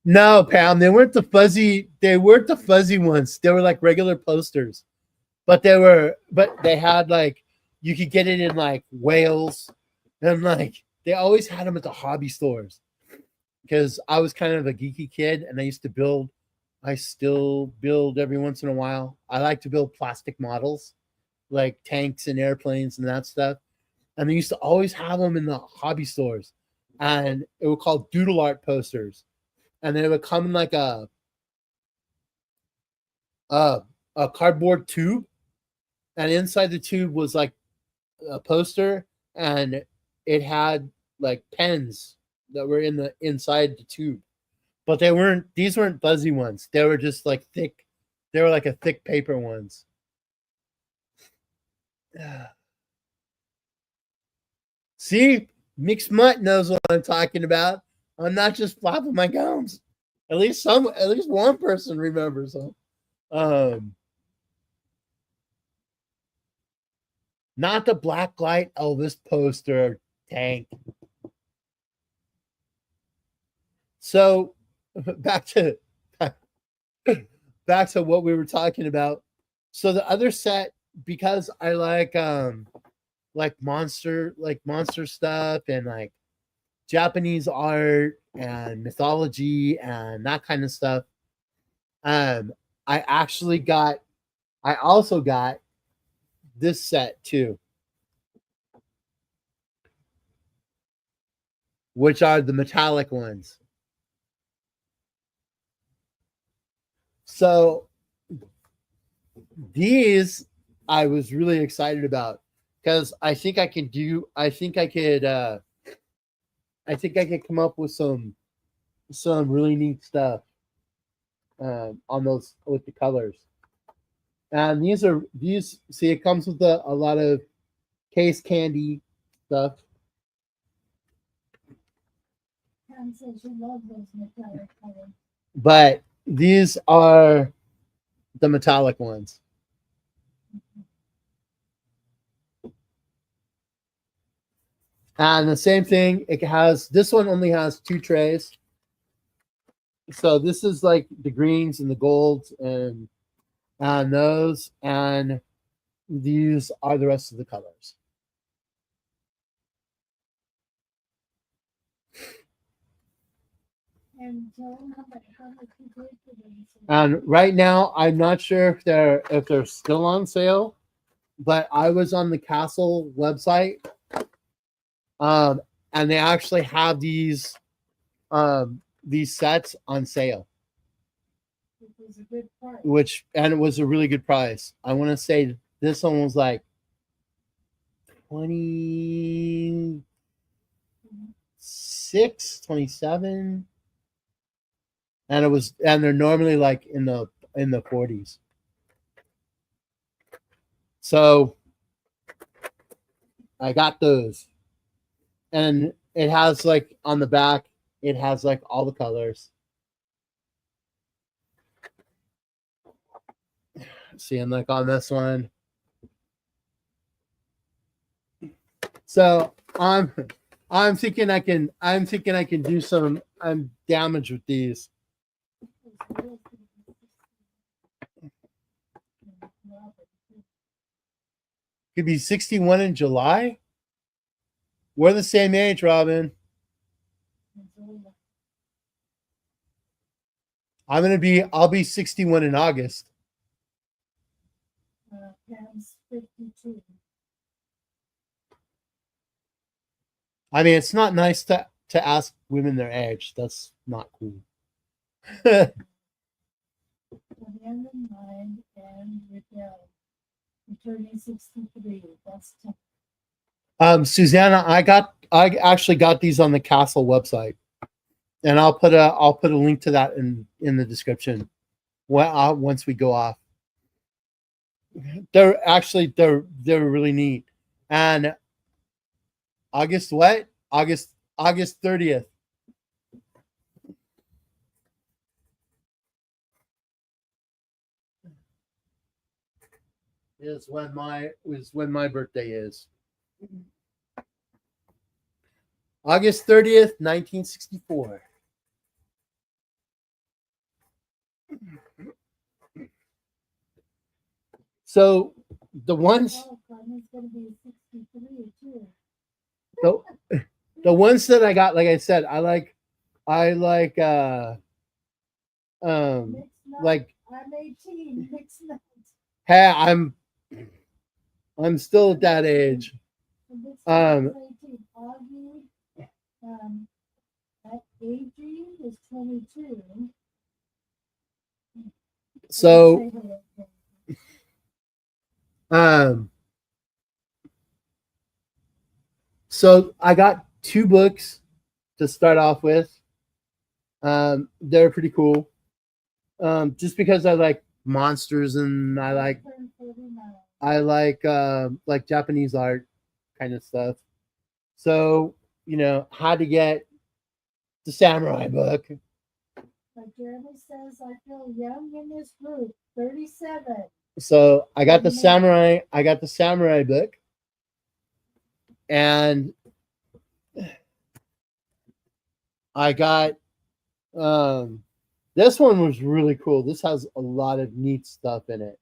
No, Pam, they weren't the fuzzy ones. They were like regular posters. But they had like you could get it in like Wales, and like they always had them at the hobby stores because I was kind of a geeky kid, and I used to build. I still build every once in a while. I like to build plastic models like tanks and airplanes and that stuff. And they used to always have them in the hobby stores, and it were called doodle art posters, and they would come in like a a cardboard tube, and inside the tube was like a poster, and it had like pens that were in the inside the tube, but these weren't fuzzy ones. They were just like thick. They were like a thick paper ones. See, Mixed Mutt knows what I'm talking about. I'm not just flopping my gums. At least one person remembers them. Um, Not the blacklight Elvis poster tank. So back to back to what we were talking about. So the other set, because I like monster stuff and like Japanese art and mythology and that kind of stuff. Um, I actually got I also got this set too, which are the metallic ones. So these I was really excited about because I think I can do. I think I could come up with some really neat stuff on those with the colors. And these. See, it comes with a lot of case candy stuff. Pam says you love those metallic colors. But these are the metallic ones. And the same thing, it has this one only has 2 trays. So this is like the greens and the golds and those, and these are the rest of the colors. And tell them how much you paid for them. And right now, I'm not sure if they're still on sale, but I was on the Castle website, and they actually have these sets on sale, It was a good price. and it was a really good price. I want to say this one was like 26, 27, and they're normally like in the 40s. So I got those, and it has like on the back, it has like all the colors. See, and like on this one. So I'm thinking I can do some damage with these. Could be 61 in July. We're the same age, Robin. I'll be 61 in August. Pam's 52. I mean, it's not nice to ask women their age. That's not cool. The end of mind and rebel. Turning 63. That's tough. Susanna, I actually got these on the Castle website, and I'll put a link to that in the description. Once we go off, they're really neat. And August 30th. Is when my birthday is. August 30th, 1964. So the ones the ones that I got, like I said, I like like I'm 18. Mixed nuts. hey, I'm still at that age. Augie, at AG is 22. So so I got 2 books to start off with. They're pretty cool. Just because I like monsters and I like Japanese art kind of stuff. So, had to get the samurai book. Like Jeremy says, I feel young in this group. 37. So I got the samurai book. And I got this one was really cool. This has a lot of neat stuff in it.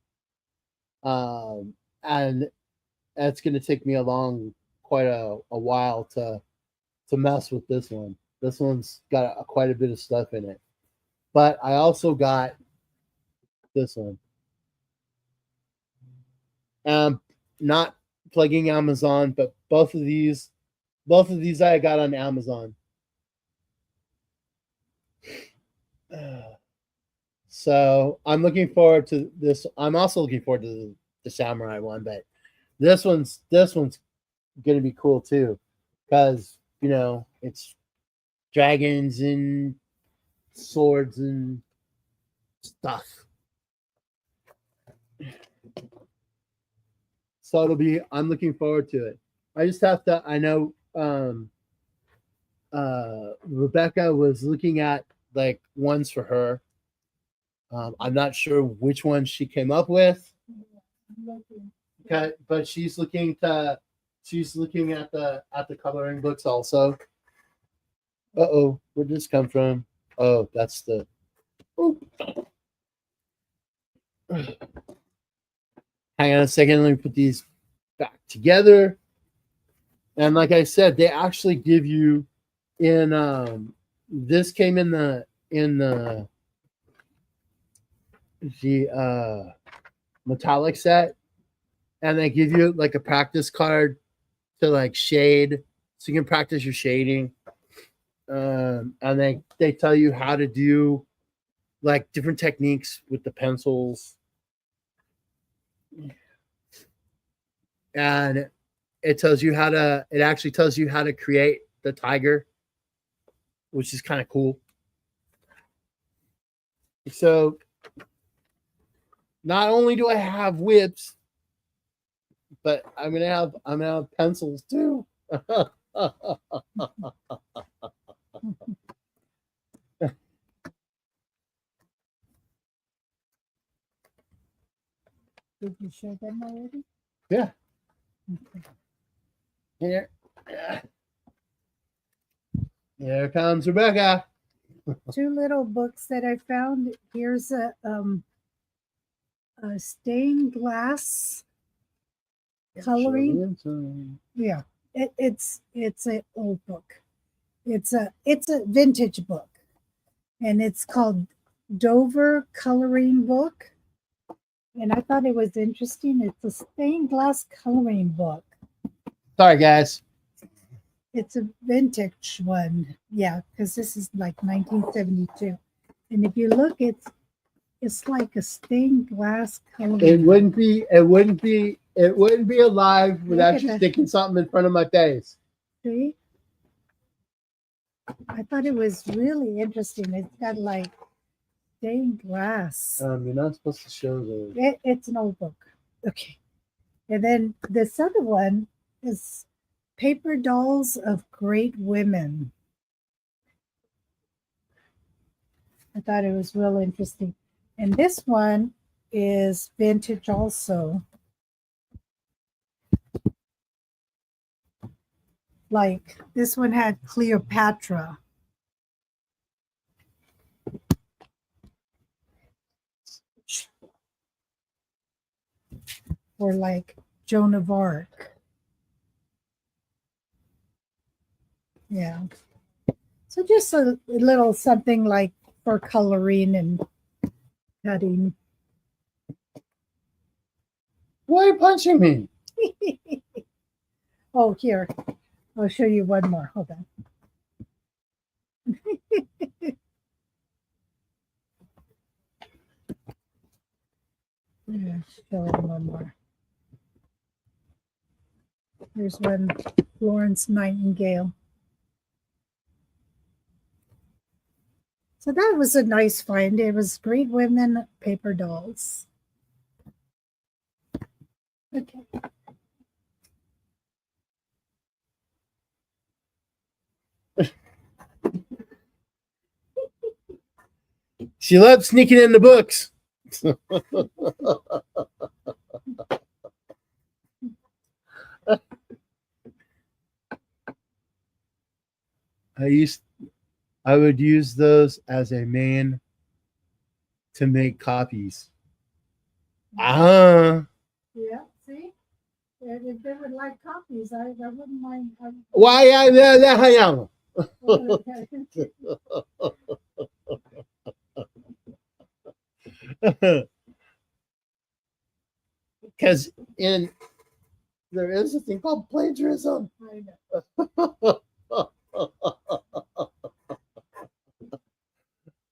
And it's gonna take me quite a while to mess with this one. This one's got quite a bit of stuff in it. But I also got this one. Not plugging Amazon, but both of these I got on Amazon. So I'm looking forward to this. I'm also looking forward to the samurai one, but this one's gonna be cool too, because it's dragons and swords and stuff. So I'm looking forward to it. I just have to. I know Rebecca was looking at like ones for her. I'm not sure which one she came up with. Okay, but she's looking at the coloring books also. Where'd this come from? Oh, that's the. Oh. Hang on a second. Let me put these back together. And like I said, they actually give you in this came in the metallic set, and they give you like a practice card to like shade, so you can practice your shading. And they tell you how to do like different techniques with the pencils, and it actually tells you how to create the tiger, which is kind of cool. So not only do I have whips, but I'm gonna have pencils too. Did you show them already? Yeah. Okay. Here comes Rebecca. Two little books that I found. Here's a stained glass coloring. Yeah, it's an old book. It's a vintage book, and it's called Dover Coloring Book. And I thought it was interesting. It's a stained glass coloring book. Sorry, guys. It's a vintage one. Yeah, because this is like 1972. And if you look, it's like a stained glass coloring. It wouldn't be alive without you sticking something in front of my face. See? I thought it was really interesting. It's got like stained glass. You're not supposed to show those. It's an old book. Okay. And then this other one is Paper Dolls of Great Women. I thought it was real interesting. And this one is vintage also. Like this one had Cleopatra. Or like Joan of Arc. Yeah. So just a little something like for coloring and cutting. Why are you punching me? Oh, here. I'll show you one more. Hold on. Yeah, show him one more. Here's one, Florence Nightingale. So that was a nice find. It was Great Women Paper Dolls. Okay. She loves sneaking in the books. I would use those as a main to make copies. Yeah, see? If they would like copies, I wouldn't mind. Why? Because there is a thing called plagiarism. I know.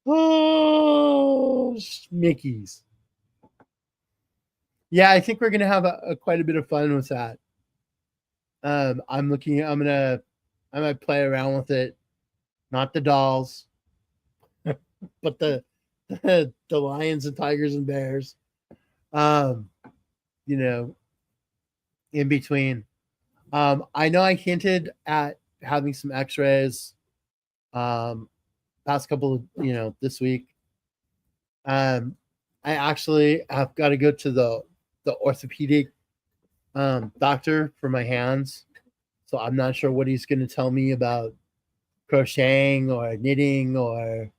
Oh, Mickeys. Yeah, I think we're gonna have quite a bit of fun with that. I'm looking. I might play around with it. Not the dolls, but the lions and tigers and bears. Um, you know, in between. I know I hinted at having some X-rays. Past couple of this week. Um, I actually have got to go to the orthopedic doctor for my hands. So I'm not sure what he's going to tell me about crocheting or knitting or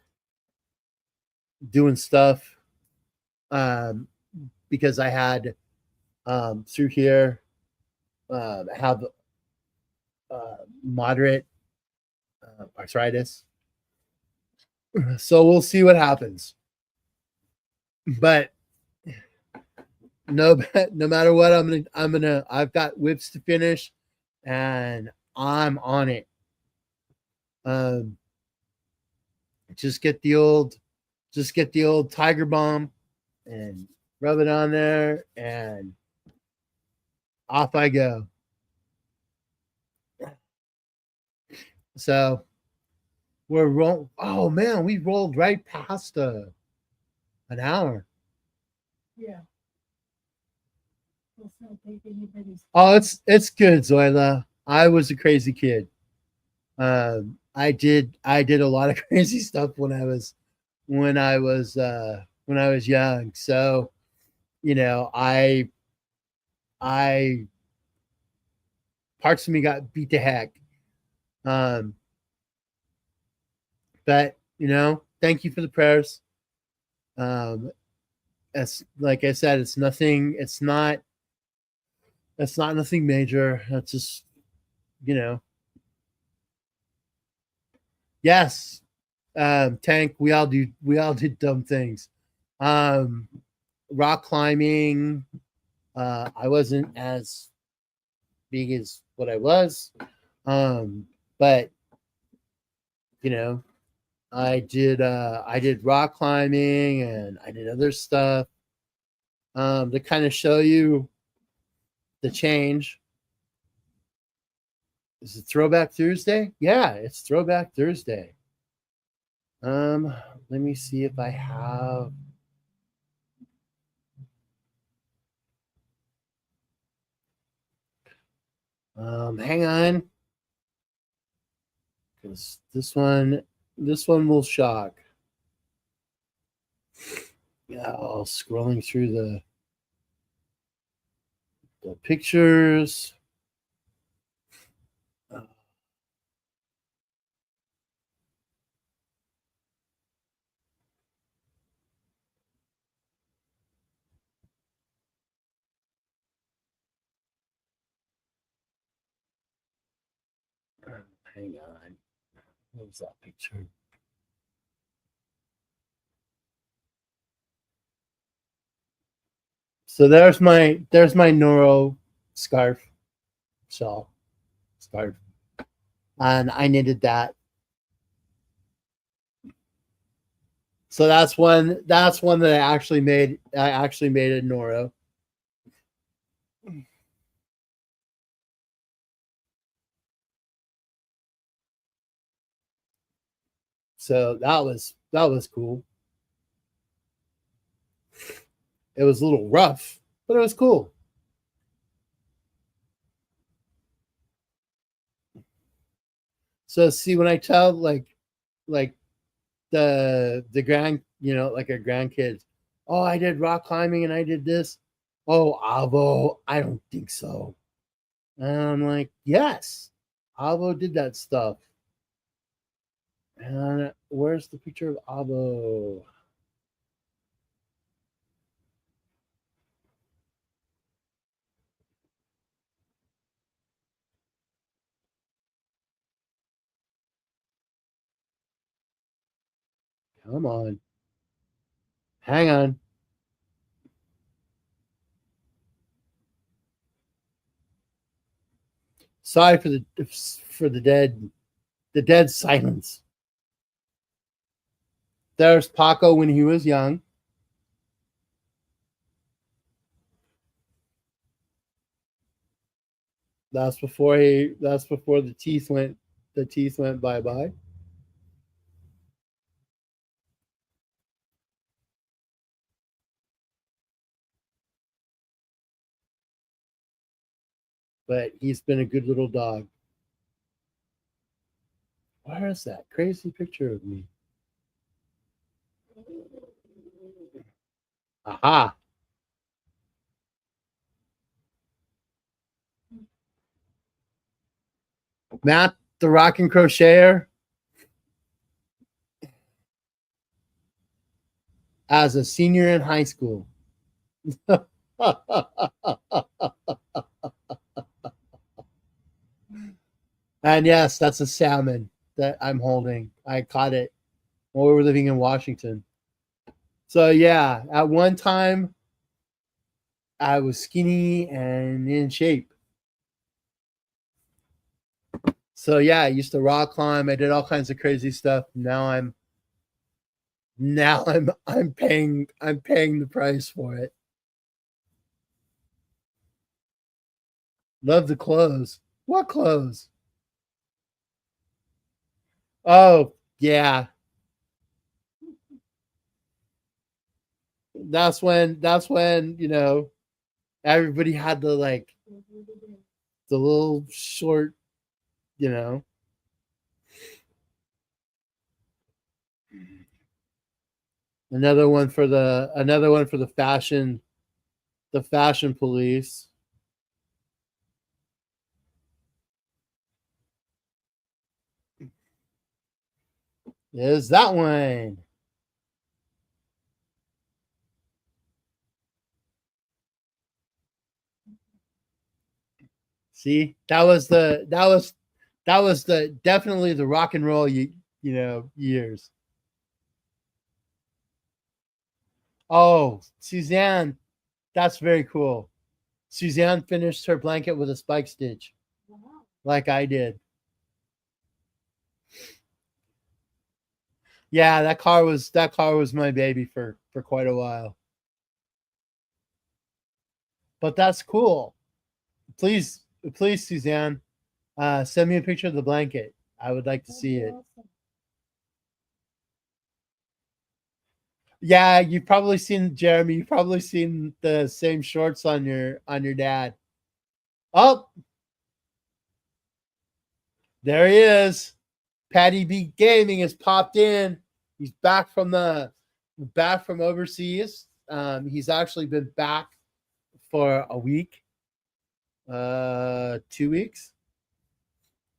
doing stuff. Because I had through here have moderate arthritis. So we'll see what happens. But no, no matter what, I've got whips to finish, and I'm on it. Um, just get the old Tiger Balm and rub it on there, and off I go. So we're roll. Oh man, we rolled right past an hour. Yeah. Let's not take anybody's. Oh, it's good, Zoila. I was a crazy kid. I did a lot of crazy stuff when I was when I was young. So, I parts of me got beat to heck. Um, but thank you for the prayers. As like I said, it's nothing. It's not. It's not nothing major. That's just you know. Yes, Tank. We all did dumb things. Um, rock climbing. I wasn't as big as what I was, but you know, I did rock climbing and I did other stuff to kind of show you the change. Is it Throwback Thursday? Yeah, it's Throwback Thursday. Let me see if I have. Hang on, because this one will shock. Yeah, scrolling through the pictures. Hang on. What was that picture? So there's my neuro scarf shawl scarf, and I knitted that. So that's one that I actually made. I actually made a Noro. So that was cool. It was a little rough, but it was cool. So see, when I tell like the grand, like our grandkids, oh, I did rock climbing and I did this. Oh, Avo, I don't think so. And I'm like, yes, Avo did that stuff. And where's the picture of Avo? Come on. Hang on. Sorry for the dead silence. There's Paco when he was young. That's before he. That's before the teeth went. The teeth went bye bye. But he's been a good little dog. Where is that crazy picture of me? Aha! Matt, the rocking crocheter, as a senior in high school. And yes, that's a salmon that I'm holding. I caught it while we were living in Washington. So yeah, at one time I was skinny and in shape. So yeah, I used to rock climb. I did all kinds of crazy stuff. Now I'm paying the price for it. Love the clothes. What clothes? Oh yeah, that's when everybody had the little short, you know. Another one for the fashion police. Is that one. See, that was the definitely the rock and roll years. Oh, Suzanne, that's very cool. Suzanne finished her blanket with a spike stitch, like I did. Yeah, that car was my baby for quite a while. But that's cool. Please, Suzanne, send me a picture of the blanket. I would like to see it. Yeah, you've probably seen Jeremy. You've probably seen the same shorts on your dad. Oh, there he is. Patty B Gaming has popped in. He's back from overseas. He's actually been back for a week, 2 weeks,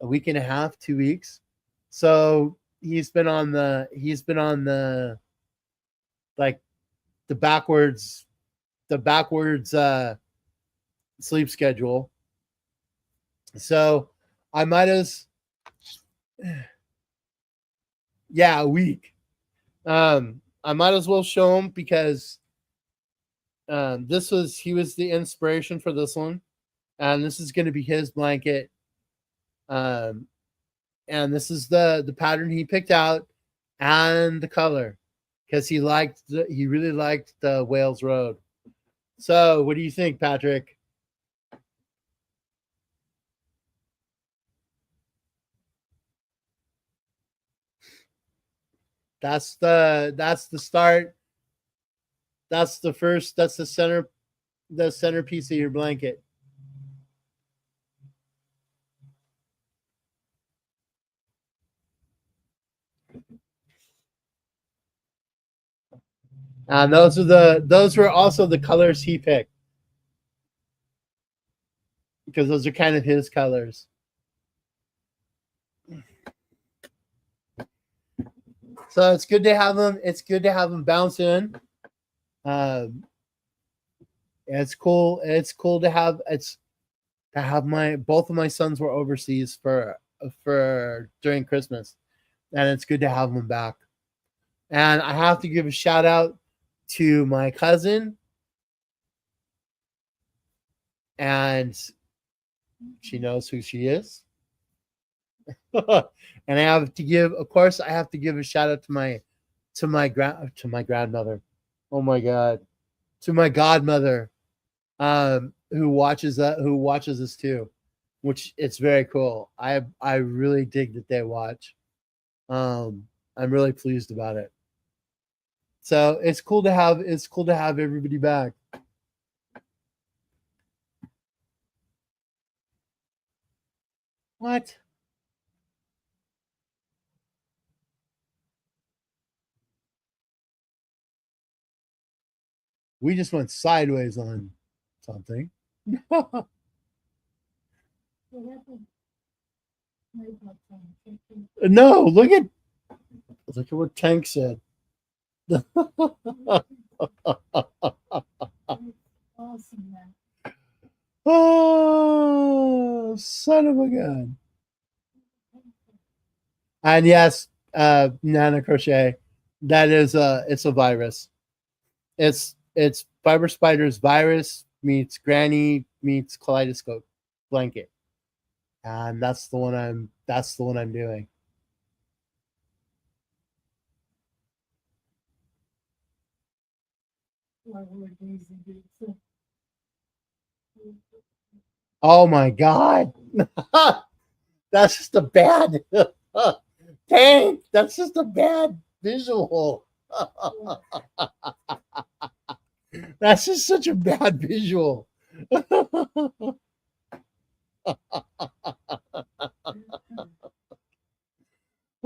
a week and a half, 2 weeks. So he's been on the like the backwards sleep schedule. So I might as yeah, a week. I might as well show him because he was the inspiration for this one, and this is going to be his blanket. Um, and this is the pattern he picked out and the color because he really liked the Wales Road. So, what do you think, Patrick? That's the start. That's the first. That's the centerpiece of your blanket. And those were also the colors he picked because those are kind of his colors. So it's good to have them. It's good to have them bounce in. Um, it's cool. It's cool to have my both of my sons were overseas for during Christmas, and it's good to have them back. And I have to give a shout out to my cousin, and she knows who she is. And of course, I have to give a shout out to my grandmother. Oh my god, to my godmother, who watches us too. which it's very cool. I really dig that they watch. I'm really pleased about it. So it's cool to have everybody back. What? We just went sideways on something. No, look at what Tank said. Oh, son of a gun. And yes, Nana Crochet, that is it's a virus. It's fiber spiders virus meets granny meets kaleidoscope blanket. And that's the one I'm doing. Oh my god. That's just a bad Tank. That's just a bad visual. That's just such a bad visual.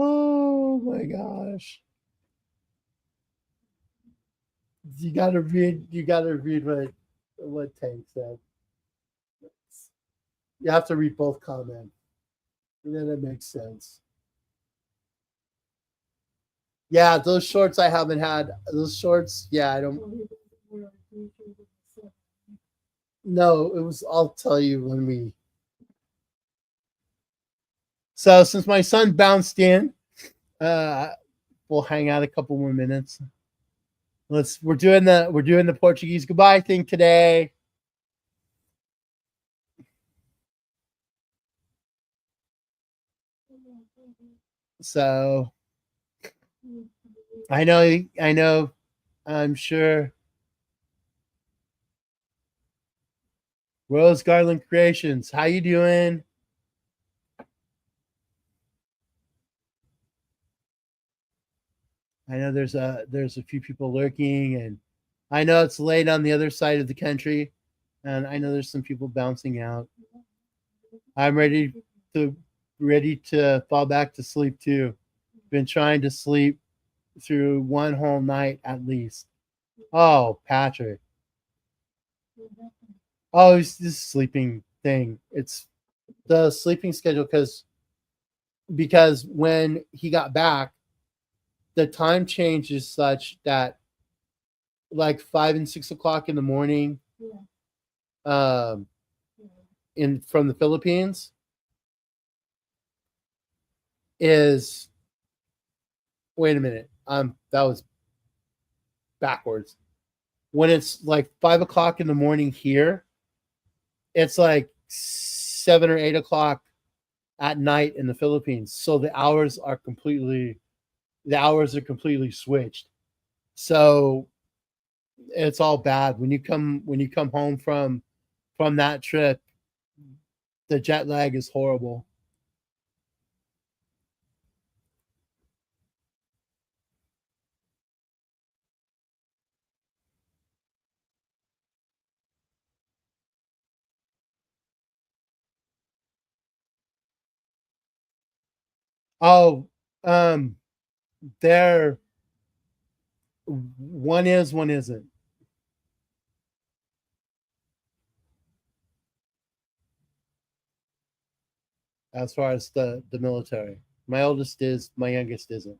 Oh my gosh. You gotta read what Tank said. You have to read both comments. And then it makes sense. Yeah, those shorts I haven't had. Those shorts, yeah, I don't. No, it was. I'll tell you when we. So since my son bounced in, uh, we'll hang out a couple more minutes. We're doing the Portuguese goodbye thing today. So I know, I'm sure. Rose Garland Creations, how you doing? I know there's a few people lurking, and I know it's late on the other side of the country, and I know there's some people bouncing out. I'm to ready to fall back to sleep too. Been trying to sleep through one whole night at least. Oh, Patrick. Oh, it's this sleeping thing. It's the sleeping schedule because when he got back, the time change is such that like 5 and 6 o'clock in the morning, um, in from the Philippines is wait a minute. That was backwards. When it's like 5 o'clock in the morning here, it's like 7 or 8 o'clock at night in the Philippines. So the hours are completely switched. So it's all bad when you come home from that trip. The jet lag is horrible. Oh, um, there one is, one isn't. As far as the military, my oldest is, my youngest isn't.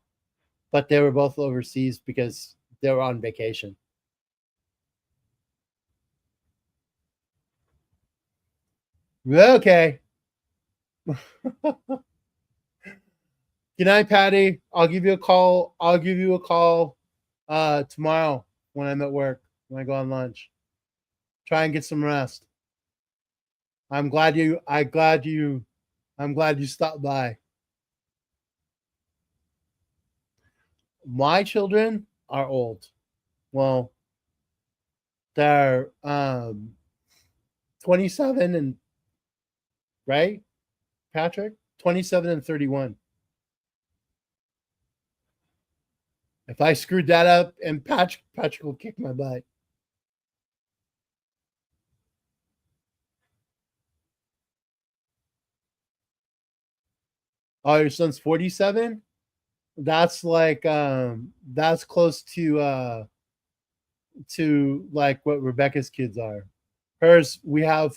But they were both overseas because they were on vacation. Okay. Good night, Patty. I'll give you a call. I'll give you a call tomorrow when I'm at work, when I go on lunch. Try and get some rest. I'm glad you stopped by. My children are old. Well, they're 27 and right, Patrick? 27 and 31. If I screwed that up, and Patrick will kick my butt. Oh, your son's 47? That's like that's close to like what Rebecca's kids are. Hers, we have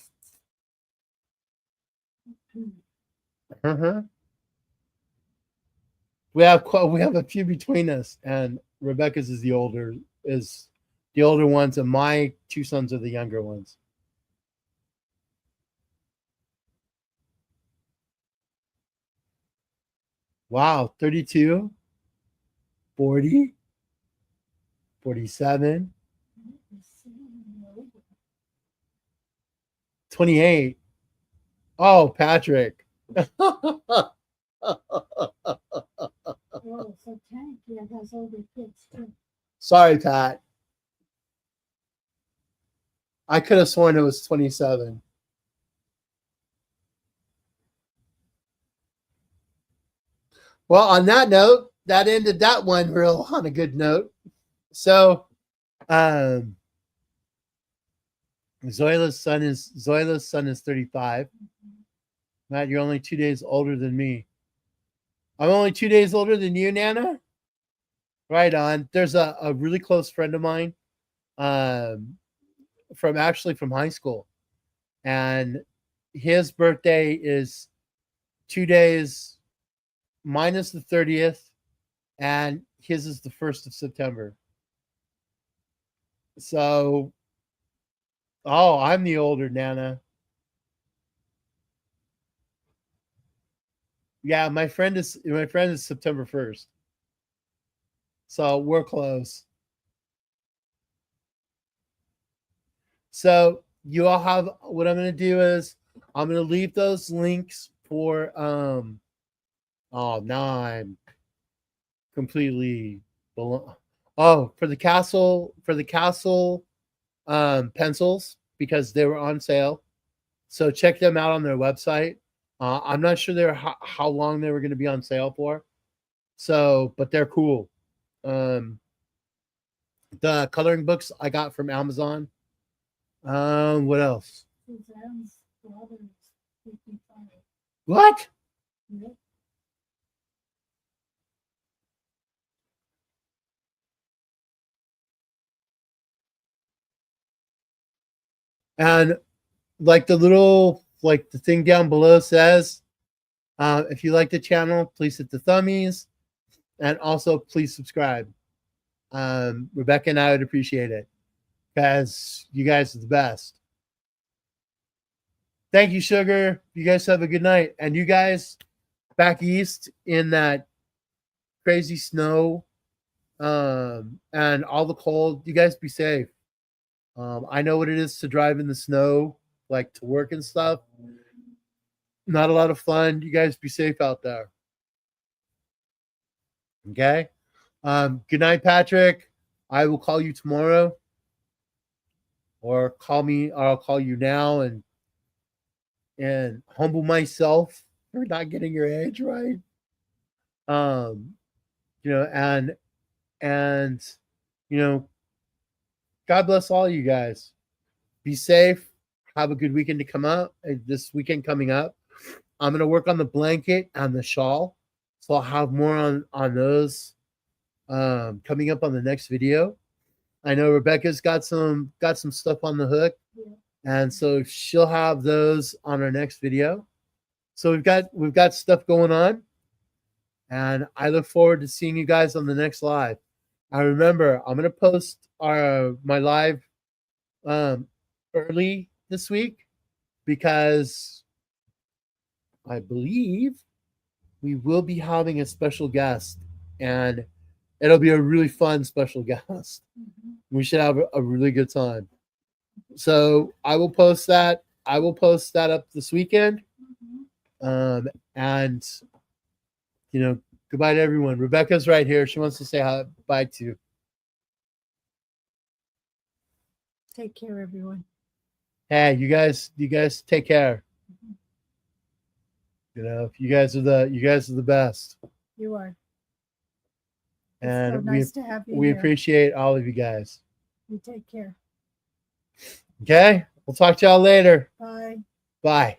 uh-huh. We have a few between us, and Rebecca's is the older ones, and my two sons are the younger ones. Wow, 32, 40, 47, 28. Oh, Patrick. Oh, so Tank, yeah, has older kids too. Sorry, Pat. I could have sworn it was 27. Well, on that note, that ended that one real on a good note. So, um, Zoila's son is 35. Matt, you're only 2 days older than me. I'm only 2 days older than you, Nana. Right on. There's a really close friend of mine, um, from high school, and his birthday is 2 days minus the 30th, and his is the 1st of September. So, oh, I'm the older Nana. Yeah, my friend is September 1st. So we're close. So you all have what I'm gonna do is I'm gonna leave those links for oh now I'm completely for the castle pencils because they were on sale. So check them out on their website. I'm not sure how long they were going to be on sale for. So, but they're cool. The coloring books I got from Amazon. What else? Suzanne's daughter is 55. What? Yep. And like the thing down below says, if you like the channel, please hit the thummies, and also please subscribe. Rebecca and I would appreciate it because you guys are the best. Thank you, Sugar. You guys have a good night. And you guys back east in that crazy snow and all the cold, you guys be safe. I know what it is to drive in the snow, like to work and stuff. Not a lot of fun. You guys be safe out there. Okay. Good night, Patrick. I will call you tomorrow, or I'll call you now and humble myself for not getting your age right. Um, you know, and you know, God bless all you guys. Be safe. Have a good weekend to come up. This weekend coming up, I'm gonna work on the blanket and the shawl, so I'll have more on those coming up on the next video. I know Rebecca's got some stuff on the hook, yeah, and so she'll have those on our next video. So we've got stuff going on, and I look forward to seeing you guys on the next live. I remember I'm gonna post my live early this week because I believe we will be having a special guest, and it'll be a really fun special guest. Mm-hmm. We should have a really good time. So I will post that. I will post that up this weekend. Mm-hmm. And goodbye to everyone. Rebecca's right here. She wants to say hi, bye to you. Take care, everyone. Hey, you guys take care. Mm-hmm. You know, you guys are the best. You are. It's And so nice to have you we here. appreciate all of you guys. You take care. Okay? We'll talk to y'all later. Bye. Bye.